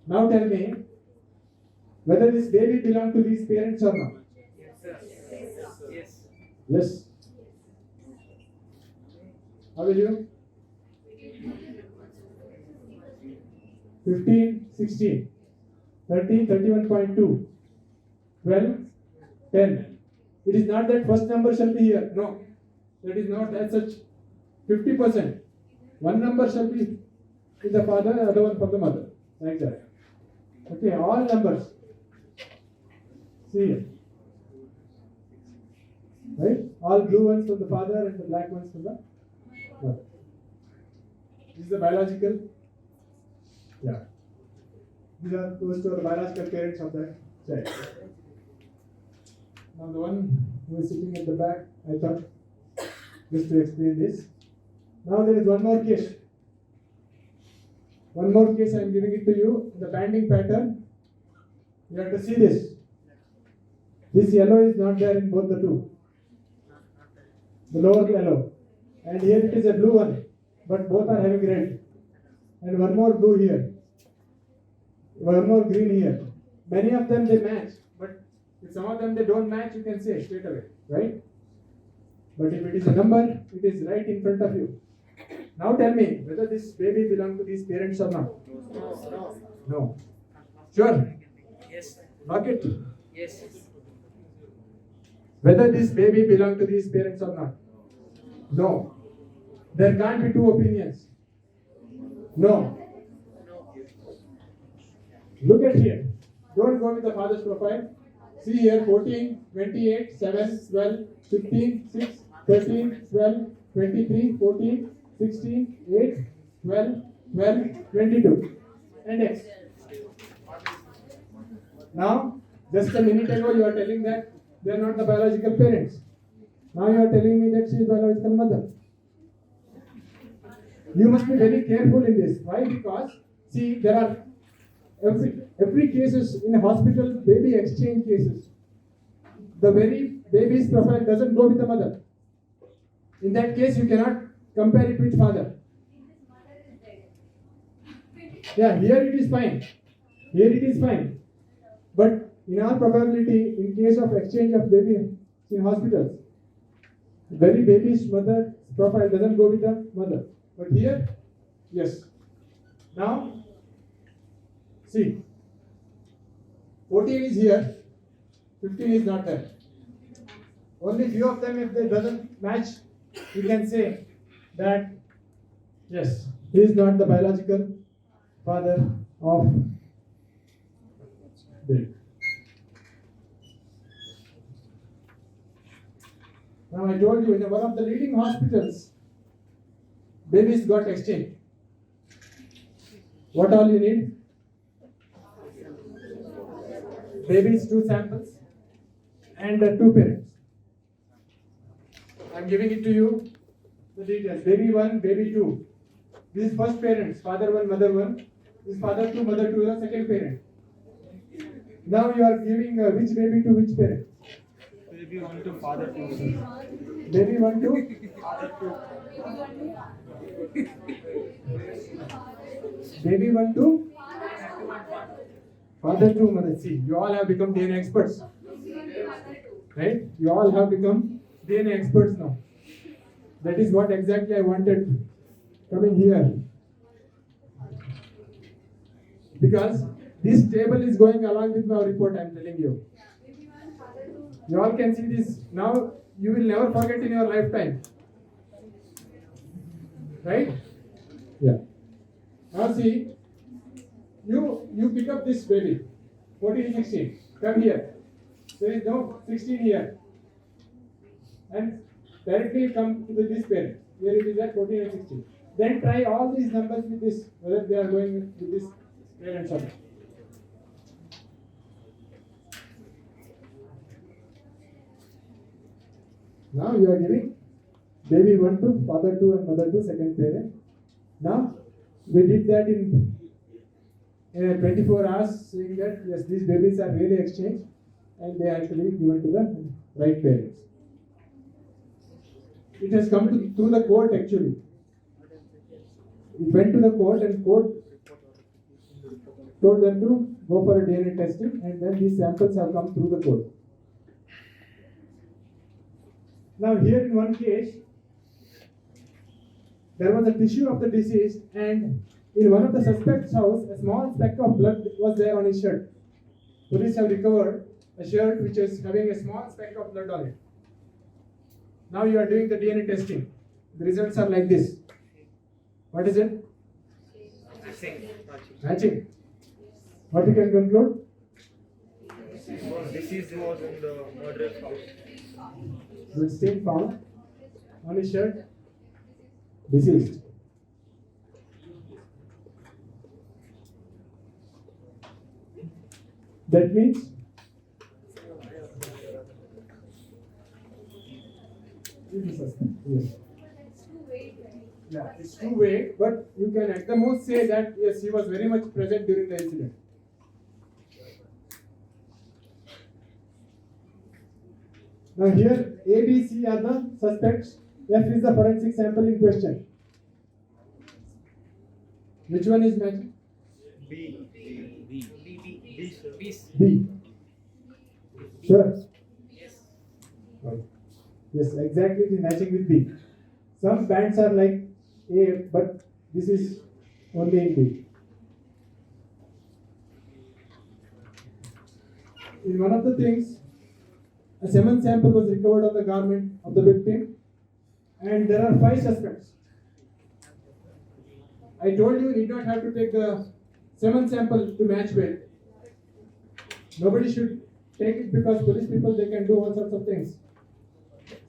Speaker 5: Now tell me whether this baby belongs to these parents or not. Yes. How will you? 15, 16, 13, 31.2, 12, 10. It is not that first number shall be here. No. That is not as such. 50%. One number shall be in the father, the other one for the mother. Like that. Okay, all numbers. See here. Right? All blue ones from the father and the black ones from the mother. This is the biological Yeah. These are those two are the biological parents of that child. Now the one who is sitting at the back, I thought just to explain this. Now there is one more case. One more case I am giving it to you. The banding pattern. You have to see this. This yellow is not there in both the two. The lower yellow. And here it is a blue one. But both are having red. And one more blue here. One more green here. Many of them they match. But if some of them they don't match, you can say straight away. Right? But if it is a number, it is right in front of you. Now tell me whether this baby belongs to these parents or not. No. Sure?
Speaker 6: Yes.
Speaker 5: Lock it.
Speaker 6: Yes.
Speaker 5: Whether this baby belongs to these parents or not. No. There can't be two opinions. No. Look at here. Don't go with the father's profile. See here 14, 28, 7, 12, 15, 6, 13, 12, 23, 14, 16, 8, 12, 12, 22. And X. Now, just a minute ago you are telling that they are not the biological parents. Now you are telling me that she is biological mother. You must be very careful in this. Why? Because, see, there are every cases in a hospital, baby exchange cases. The very baby's profile doesn't go with the mother. In that case, you cannot compare it with father. Yeah, here it is fine. Here it is fine. But in all probability, in case of exchange of baby in hospitals, very baby's mother profile doesn't go with the mother. But here, yes. Now, see, 14 is here, 15 is not there. Only few of them, if they doesn't match, you can say that, yes, he is not the biological father of baby. Now I told you, in one of the leading hospitals, babies got exchanged. What all you need? Babies, 2 samples, and 2 parents. I am giving it to you, the details. Baby 1, baby 2. This is first parents, father 1, mother 1. This is father 2, mother 2, the second parent. Now you are giving which baby to which parent?
Speaker 4: Baby 1 to father 2.
Speaker 5: Baby 1 to
Speaker 4: Father 2.
Speaker 5: baby 1 to father 2, mother. See, you all have become DNA experts. Right? You all have become DNA experts now. That is what exactly I wanted coming here. Because this table is going along with my report, I am telling you. You all can see this. Now you will never forget in your lifetime. Right? Yeah. Now see, you pick up this baby. 14, 16. Come here. There is no 16 here. And directly come to this parent. Here it is at 14 and 16. Then try all these numbers with this, whether they are going with this parent or not. Now you are giving baby 1 to father 2 and mother 2, second parent. Now we did that in 24 hours, saying that yes, these babies are really exchanged and they are actually given to the right parents. It has come through the court actually. It went to the court and court told them to go for a DNA testing, and then these samples have come through the court. Now here in one case, there was a tissue of the deceased, and in one of the suspect's house, a small speck of blood was there on his shirt. Police have recovered a shirt which is having a small speck of blood on it. Now you are doing the DNA testing. The results are like this. What is it? Matching. What you can conclude?
Speaker 4: Deceased was in the murderer's house.
Speaker 5: Blood stain found on his shirt. Deceased. That means yes.
Speaker 3: That's too vague, right?
Speaker 5: Yeah, it's too vague, but you can at the most say that yes, he was very much present during the incident. Now here A, B, C are the suspects. F is the forensic sample in question. Which one is matching? B. Sure. Okay. Yes, exactly. It is matching with B. Some bands are like A, but this is only in B. In one of the things, a semen sample was recovered on the garment of the victim, and there are 5 suspects. I told you need not have to take the semen sample to match with. Nobody should take it because police people, they can do all sorts of things.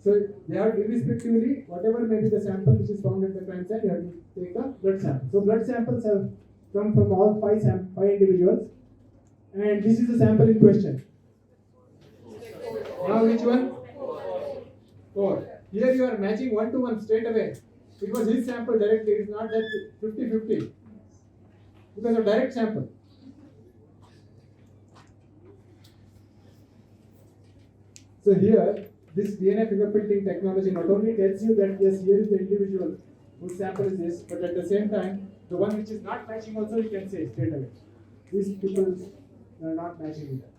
Speaker 5: So they have irrespectively, whatever may be the sample which is found at the crime site, you have to take a blood sample. So blood samples have come from all 5 individuals, and this is the sample in question. Now which one? 4. Here you are matching 1 to 1 straight away. It was his sample directly. It is not that 50-50. Because of direct sample. So here, this DNA fingerprinting technology not only tells you that yes, here is the individual whose sample is this, but at the same time, the one which is not matching also you can say straight away. These people are not matching with that.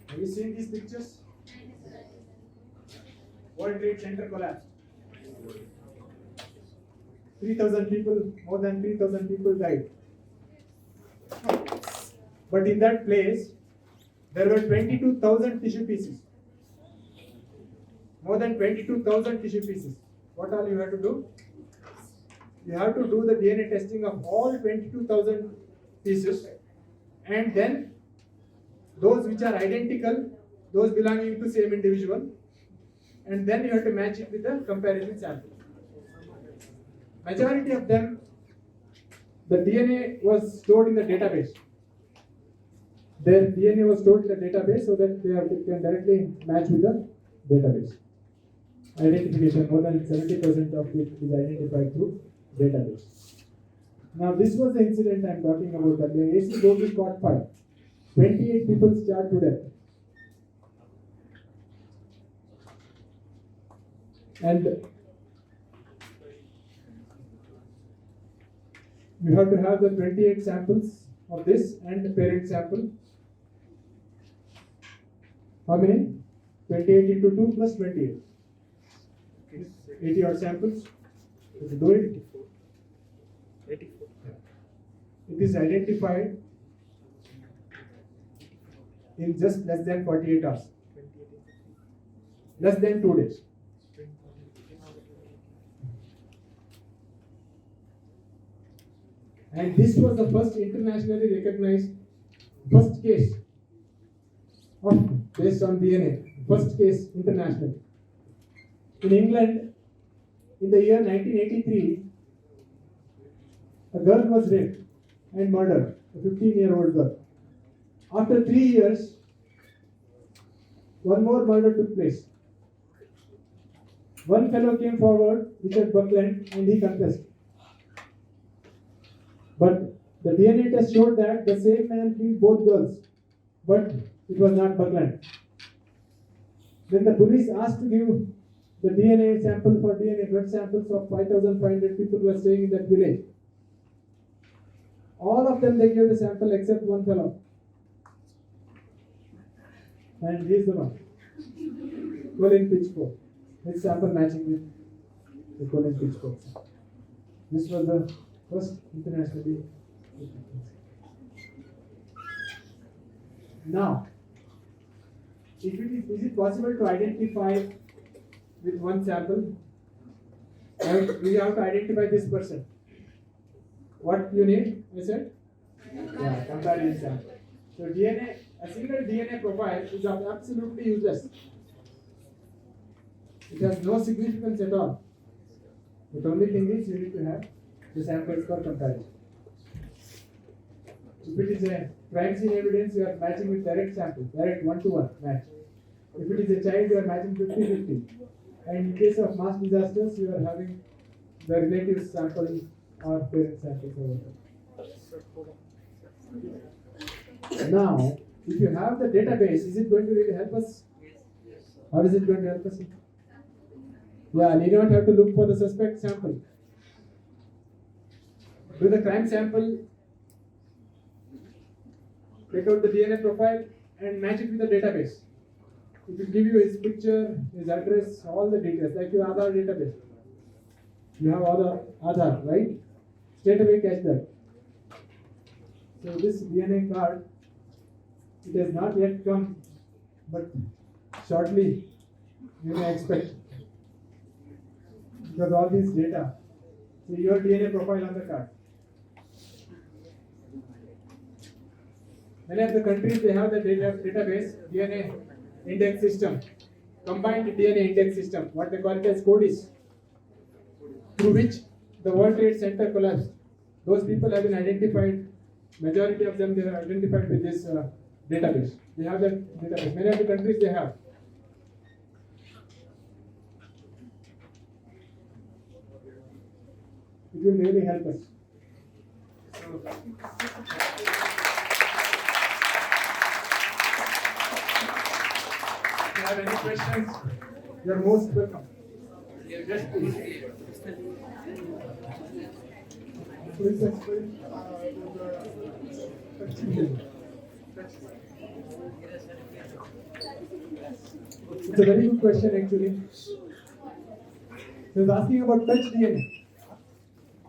Speaker 5: Have you seen these pictures? World Trade Center collapsed. 3,000 people, more than 3,000 people died. But in that place, there were 22,000 tissue pieces. More than 22,000 tissue pieces. What all you have to do? You have to do the DNA testing of all 22,000 pieces, and then those which are identical, those belonging to same individual, and then you have to match it with the comparison sample. Majority of them, the DNA was stored in the database. Their DNA was stored in the database so that they can directly match with the database. Identification, more than 70% of it is identified through database. Now this was the incident I am talking about earlier. AC Gogi caught 5. 28 people starved to death. And you have to have the 28 samples of this and the parent sample. How many? 28 into 2 plus 28. 80 odd samples. If you do it,
Speaker 4: 84.
Speaker 5: it is identified in just less than 48 hours. Less than 2 days. And this was the first internationally recognized first case based on DNA. First case internationally. In England, in the year 1983, a girl was raped and murdered, a 15-year-old girl. After 3 years, one more murder took place. One fellow came forward, Richard Buckland, and he confessed. But the DNA test showed that the same man killed both girls, but it was not Buckland. Then the police asked to give the DNA sample for DNA blood samples of 5,500 people who were staying in that village. All of them they gave the sample except one fellow. And he is the one. Colin Pitchfork. His sample matching with the Colin Pitchfork. This was the first internationally. Now, if is it possible to identify with one sample? And we have to identify this person. What you need? I said? Yeah, comparison sample. So DNA, a single DNA profile is absolutely useless. It has no significance at all. The only thing is you need to have the samples for comparison. If it is a crime scene evidence, you are matching with direct sample, direct one-to-one match. If it is a child, you are matching 50-50. And in case of mass disasters, you are having the relatives sample or parent samples over there. Now, if you have the database, is it going to really help us? How is it going to help us? Yeah, need not have to look for the suspect sample. Do the crime sample, take out the DNA profile and match it with the database. It will give you his picture, his address, all the details, like your Aadhaar database. You have Aadhaar, right? Straight away catch that. So this DNA card, it has not yet come, but shortly you may expect. Because all this data, so your DNA profile on the card. Many of the countries, they have the database, DNA index system, combined DNA index system, what they call it as CODIS, through which the World Trade Center collapsed. Those people have been identified, majority of them they are identified with this database. They have that database. Many of the countries they have. It will really help us. If you have any questions, you are most welcome. Yes, please. Please explain. It's a very good question actually. He was asking about touch DNA.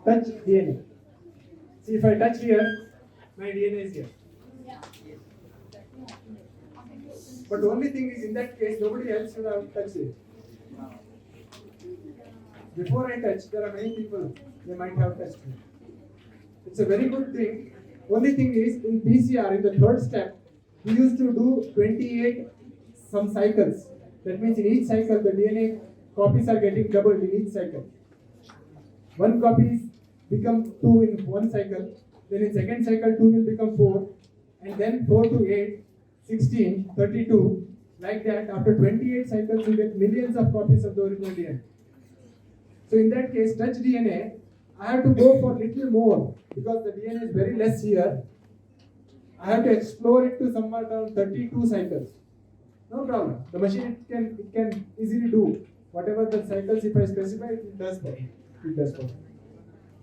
Speaker 5: Touch DNA. See, if I touch here, my DNA is here. But the only thing is, in that case, nobody else will have touched it. Before I touch, there are many people, they might have touched me. It's a very good thing. Only thing is, in PCR, in the third step, we used to do 28 some cycles. That means in each cycle, the DNA copies are getting doubled in each cycle. One copy become 2 in one cycle, then in second cycle 2 will become 4, and then 4 to 8, 16, 32, like that. After 28 cycles, you get millions of copies of the original DNA. So in that case, touch DNA, I have to go for little more because the DNA is very less here. I have to explore it to somewhere around 32 cycles. No problem. The machine it can easily do whatever the cycles if I specify it does for me. It does for me.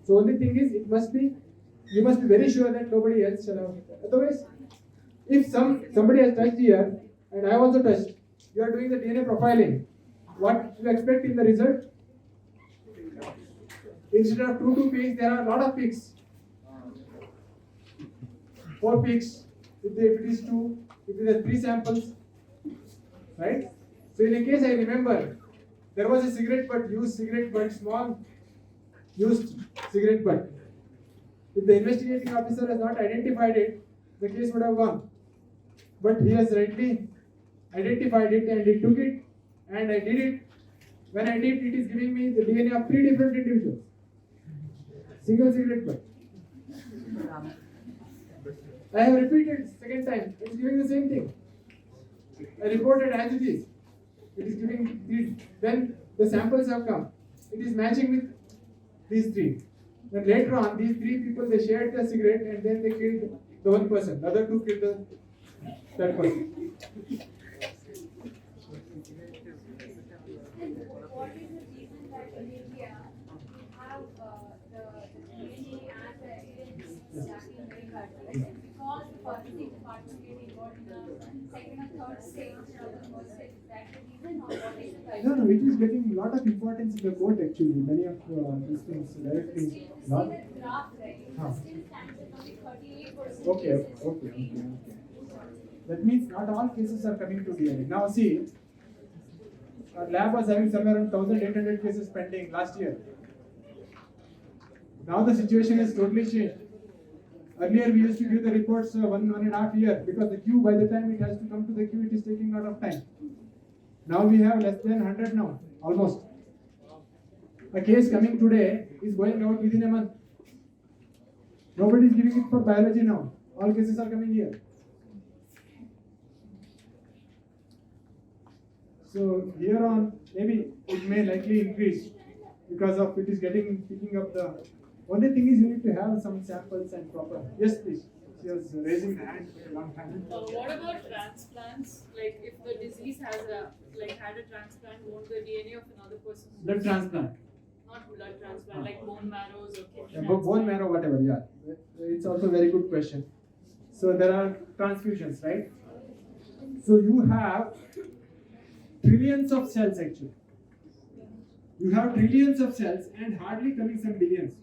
Speaker 5: So only thing is you must be very sure that nobody else shall have. Otherwise, if somebody has touched here and I also touched, you are doing the DNA profiling. What you expect in the result? Instead of 2 peaks, there are a lot of peaks. 4 peaks, if it is 2, if it is 3 samples, right? So in a case I remember, there was a cigarette butt, used cigarette butt, small used cigarette butt. If the investigating officer has not identified it, the case would have gone. But he has rightly identified it and he took it and I did it. When I did, it is giving me the DNA of 3 different individuals. Single cigarette butt. I have repeated second time. It is giving the same thing. I reported as it is. It is giving these. Then the samples have come. It is matching with these 3. Then later on, these 3 people they shared the cigarette and then they killed the one person. The other 2 killed the third person.
Speaker 3: What is the reason that in India we have the DNA and the evidence lacking very badly? Because the forensic department get involved in the second or third stage of the first stage. Is that the reason or what is the
Speaker 5: No, it is getting a lot of importance in the court actually. Many of these things directly.
Speaker 3: See the graph, right? It still stands at only 38%.
Speaker 5: Okay. That means not all cases are coming to DNA. Now see, our lab was having somewhere around 1,800 cases pending last year. Now the situation has totally changed. Earlier we used to give the reports 1.5 years because the queue, by the time it has to come to the queue, it is taking a lot of time. Now we have less than 100 now, almost. A case coming today is going out within a month. Nobody is giving it for biology now.
Speaker 2: All cases are coming here. So here on, maybe it may likely increase because of it is picking up the. Only thing is you need to have some samples and proper. Yes, please. She was raising the hand for a long time.
Speaker 6: What about transplants? Like if the disease had a transplant, won't the DNA of another person?
Speaker 2: Blood transplant.
Speaker 6: Not blood transplant, like bone marrows or kidney.
Speaker 2: Yeah, bone marrow, whatever. Yeah, it's also a very good question. So there are transfusions, right? So you have trillions of cells actually. You have trillions of cells and hardly coming some billions.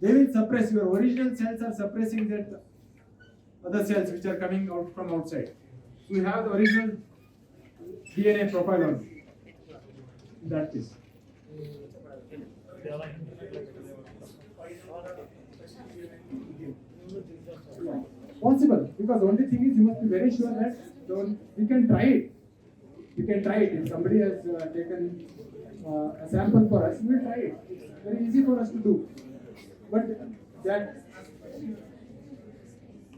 Speaker 2: They will suppress, your original cells are suppressing that other cells which are coming out from outside. So you have the original DNA profile on that case. Possible, because only thing is you must be very sure that we can try it. We can try it. If somebody has taken a sample for us, we will try it. It's very easy for us to do. But that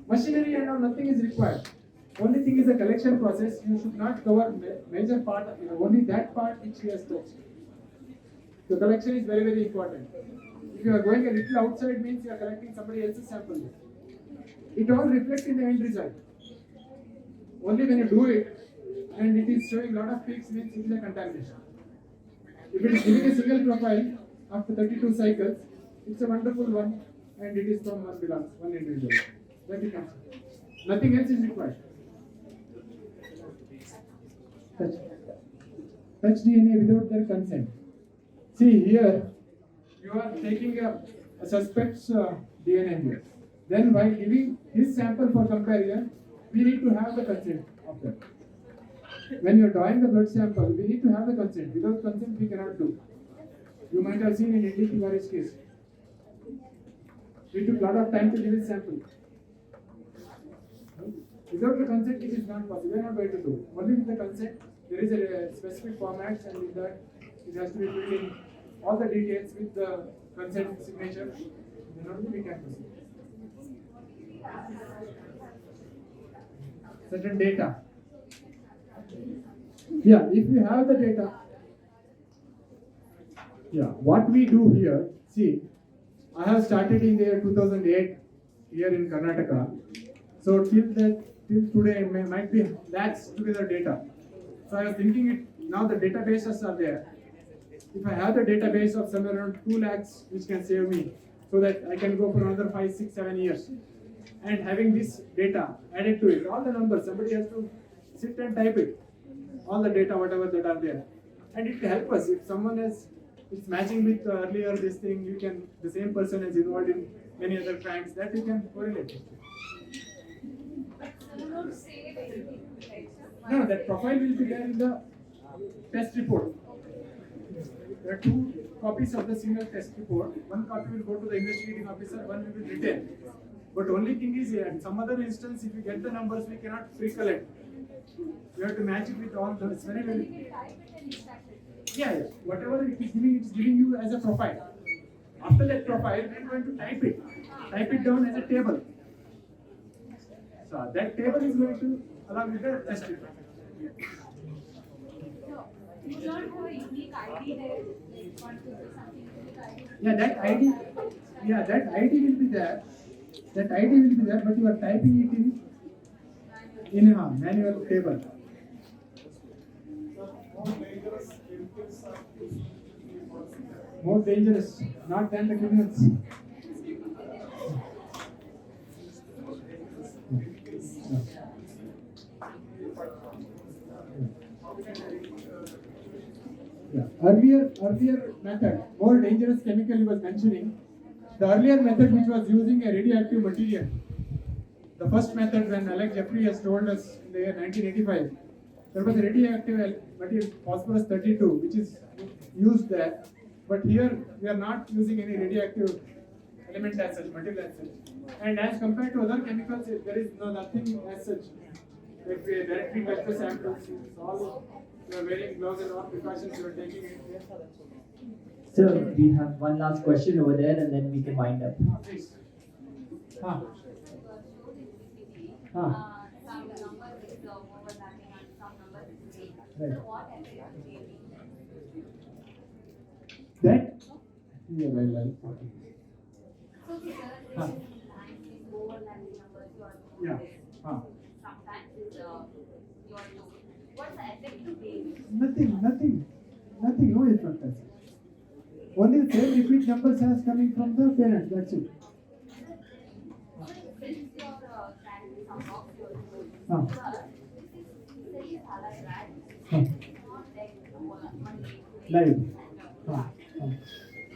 Speaker 2: machinery and all, nothing is required. Only thing is the collection process. You should not cover major part, only that part which he has touched. The collection is very, very important. If you are going a little outside, means you are collecting somebody else's sample. It all reflects in the end result. Only when you do it and it is showing lot of peaks, means it is a contamination. If it is giving a single profile after 32 cycles, it's a wonderful one and it is from one individual. That you can see. Nothing else is required. Touch DNA without their consent. See here, you are taking a suspect's DNA here. Then while giving his sample for comparison, we need to have the consent of them. When you are drawing the blood sample, we need to have the consent. Without consent, we cannot do. You might have seen in N.D. Tiwari's case. We took a lot of time to give his sample. Without the consent, it is not possible. We are not going to do. Only with the consent, there is a specific format, and with that, it has to be filled in all the details with the consent signature. Then only we can proceed. Certain data. Yeah, if you have the data. Yeah, what we do here, see, I have started in the year 2008 here in Karnataka. So till today might be lakhs together data. So I was thinking it now the databases are there. If I have the database of somewhere around 2 lakhs, which can save me, so that I can go for another 5, 6, 7 years. And having this data added to it, all the numbers, somebody has to sit and type it, all the data, whatever that are there. And it will help us if someone is matching with earlier this thing, you can, the same person is involved in many other crimes, that you can correlate it.
Speaker 3: But will not save anything, right, sir?
Speaker 2: No, that profile will be there in the test report. There are 2 copies of the single test report. One copy will go to the investigating officer, one will be written. But only thing is here, in some other instance, if you get the numbers, we cannot pre-collect. You have to match it with all the. It's very, very.
Speaker 3: We can type it and extract it.
Speaker 2: Yeah. Whatever it is giving you as a profile. After that profile, we are going to type it down as a table. So that table is going to along with the test report.
Speaker 3: No, you do not have a unique ID there. Like, want to do something unique ID.
Speaker 2: Yeah, that ID will be there. That ID will be there, but you are typing it in a manual table. More dangerous, not than the criminals. Yeah. Earlier method, more dangerous chemical he was mentioning. The earlier method which was using a radioactive material. The first method when Alex Jeffrey has told us in the year 1985, there was a radioactive material phosphorus 32 which is used there. But here we are not using any radioactive element as such, material as such. And as compared to other chemicals, there is nothing as such. If we directly touch the samples, it's all you are wearing gloves and all precautions you are taking it.
Speaker 7: Sir, we have one last question over there and then we can wind up.
Speaker 2: Please.
Speaker 3: some numbers is overlapping and some numbers is same.
Speaker 5: Right.
Speaker 3: So what affects DNA?
Speaker 5: That? Yeah, well.
Speaker 3: So here
Speaker 5: Huh.
Speaker 3: sometimes is overlapping numbers you are
Speaker 5: Yeah.
Speaker 3: doing.
Speaker 5: Huh.
Speaker 3: Sometimes is you are doing. What's the effect to baby?
Speaker 5: Nothing. No effect as such. Only the same repeat numbers as coming from the parents, that's it.
Speaker 3: Since your carrying some of your
Speaker 5: Huh.
Speaker 3: but this is alive, right?
Speaker 5: Huh.
Speaker 3: It's not like one day.
Speaker 5: Live. Huh. Huh.
Speaker 3: This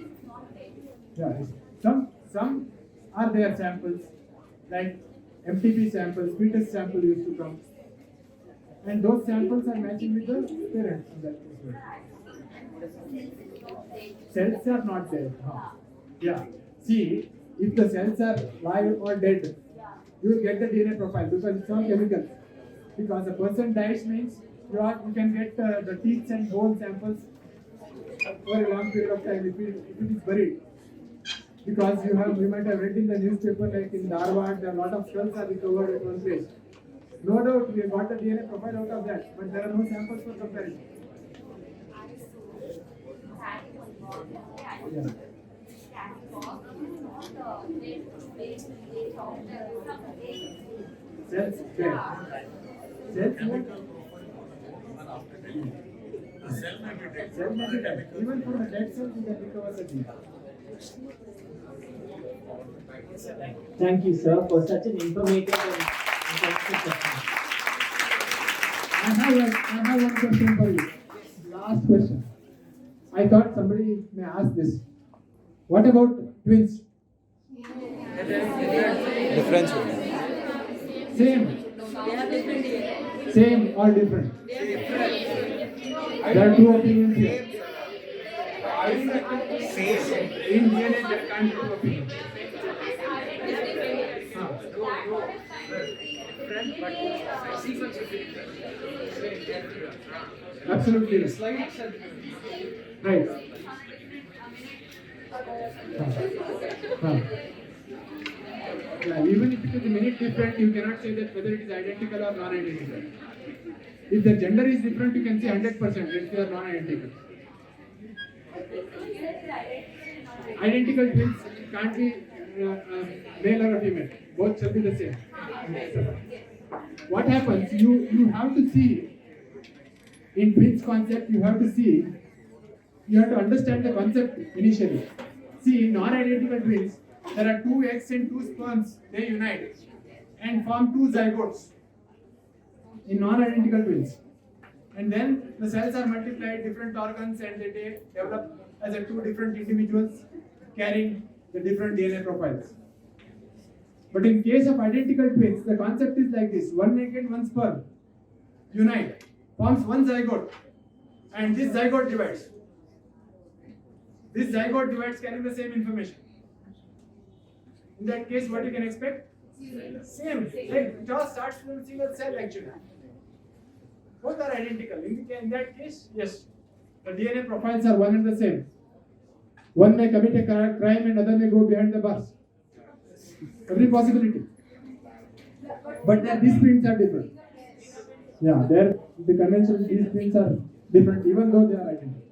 Speaker 3: is not dead.
Speaker 5: Yeah. Some are their samples, like MTP samples, fetus sample used to come. And those samples are matching with the parents in that case. Cells are not dead. Huh. Yeah. See, if the cells are live or dead, you will get the DNA profile because it's all chemicals. Because a person dies means you can get the teeth and bone samples for a long period of time if it is buried. Because you might have read in the newspaper like in Dharwad, there are a lot of skulls are recovered at one place. No doubt we have got the DNA profile out of that, but there are no samples for comparison. Yeah. Cells dead. Cells what? Cell may be dead. Even from the dead cells you can recover the DNA.
Speaker 7: Thank you, sir, for such an informative and interactive session.
Speaker 5: I have one question for you. Last question. I thought somebody may ask this. What about twins?
Speaker 4: Difference.
Speaker 5: Same or different? There are two opinions here. In DNA there can't be two opinions. Absolutely right. Yeah, even if it is a minute different, you cannot say that whether it is identical or non-identical. If the gender is different, you can say 100% if they are non-identical. Identical twins can't be male or female. Both shall be the same. What happens? You have to see in twins concept. You have to understand the concept initially. See, in non-identical twins, there are two eggs and two sperms. They unite and form two zygotes. In non-identical twins, and then the cells are multiplied, different organs, and they develop as a two different individuals carrying the different DNA profiles. But in case of identical twins, the concept is like this: one egg and one sperm unite, forms one zygote, and this zygote divides. This zygote divides carrying the same information. In that case, what you can expect? Same. It all starts from a single cell actually. Both are identical. In that case, yes, the DNA profiles are one and the same. One may commit a crime and other may go behind the bars. Every possibility. But these prints are different. Yeah, the conventional these prints are different even though they are identical.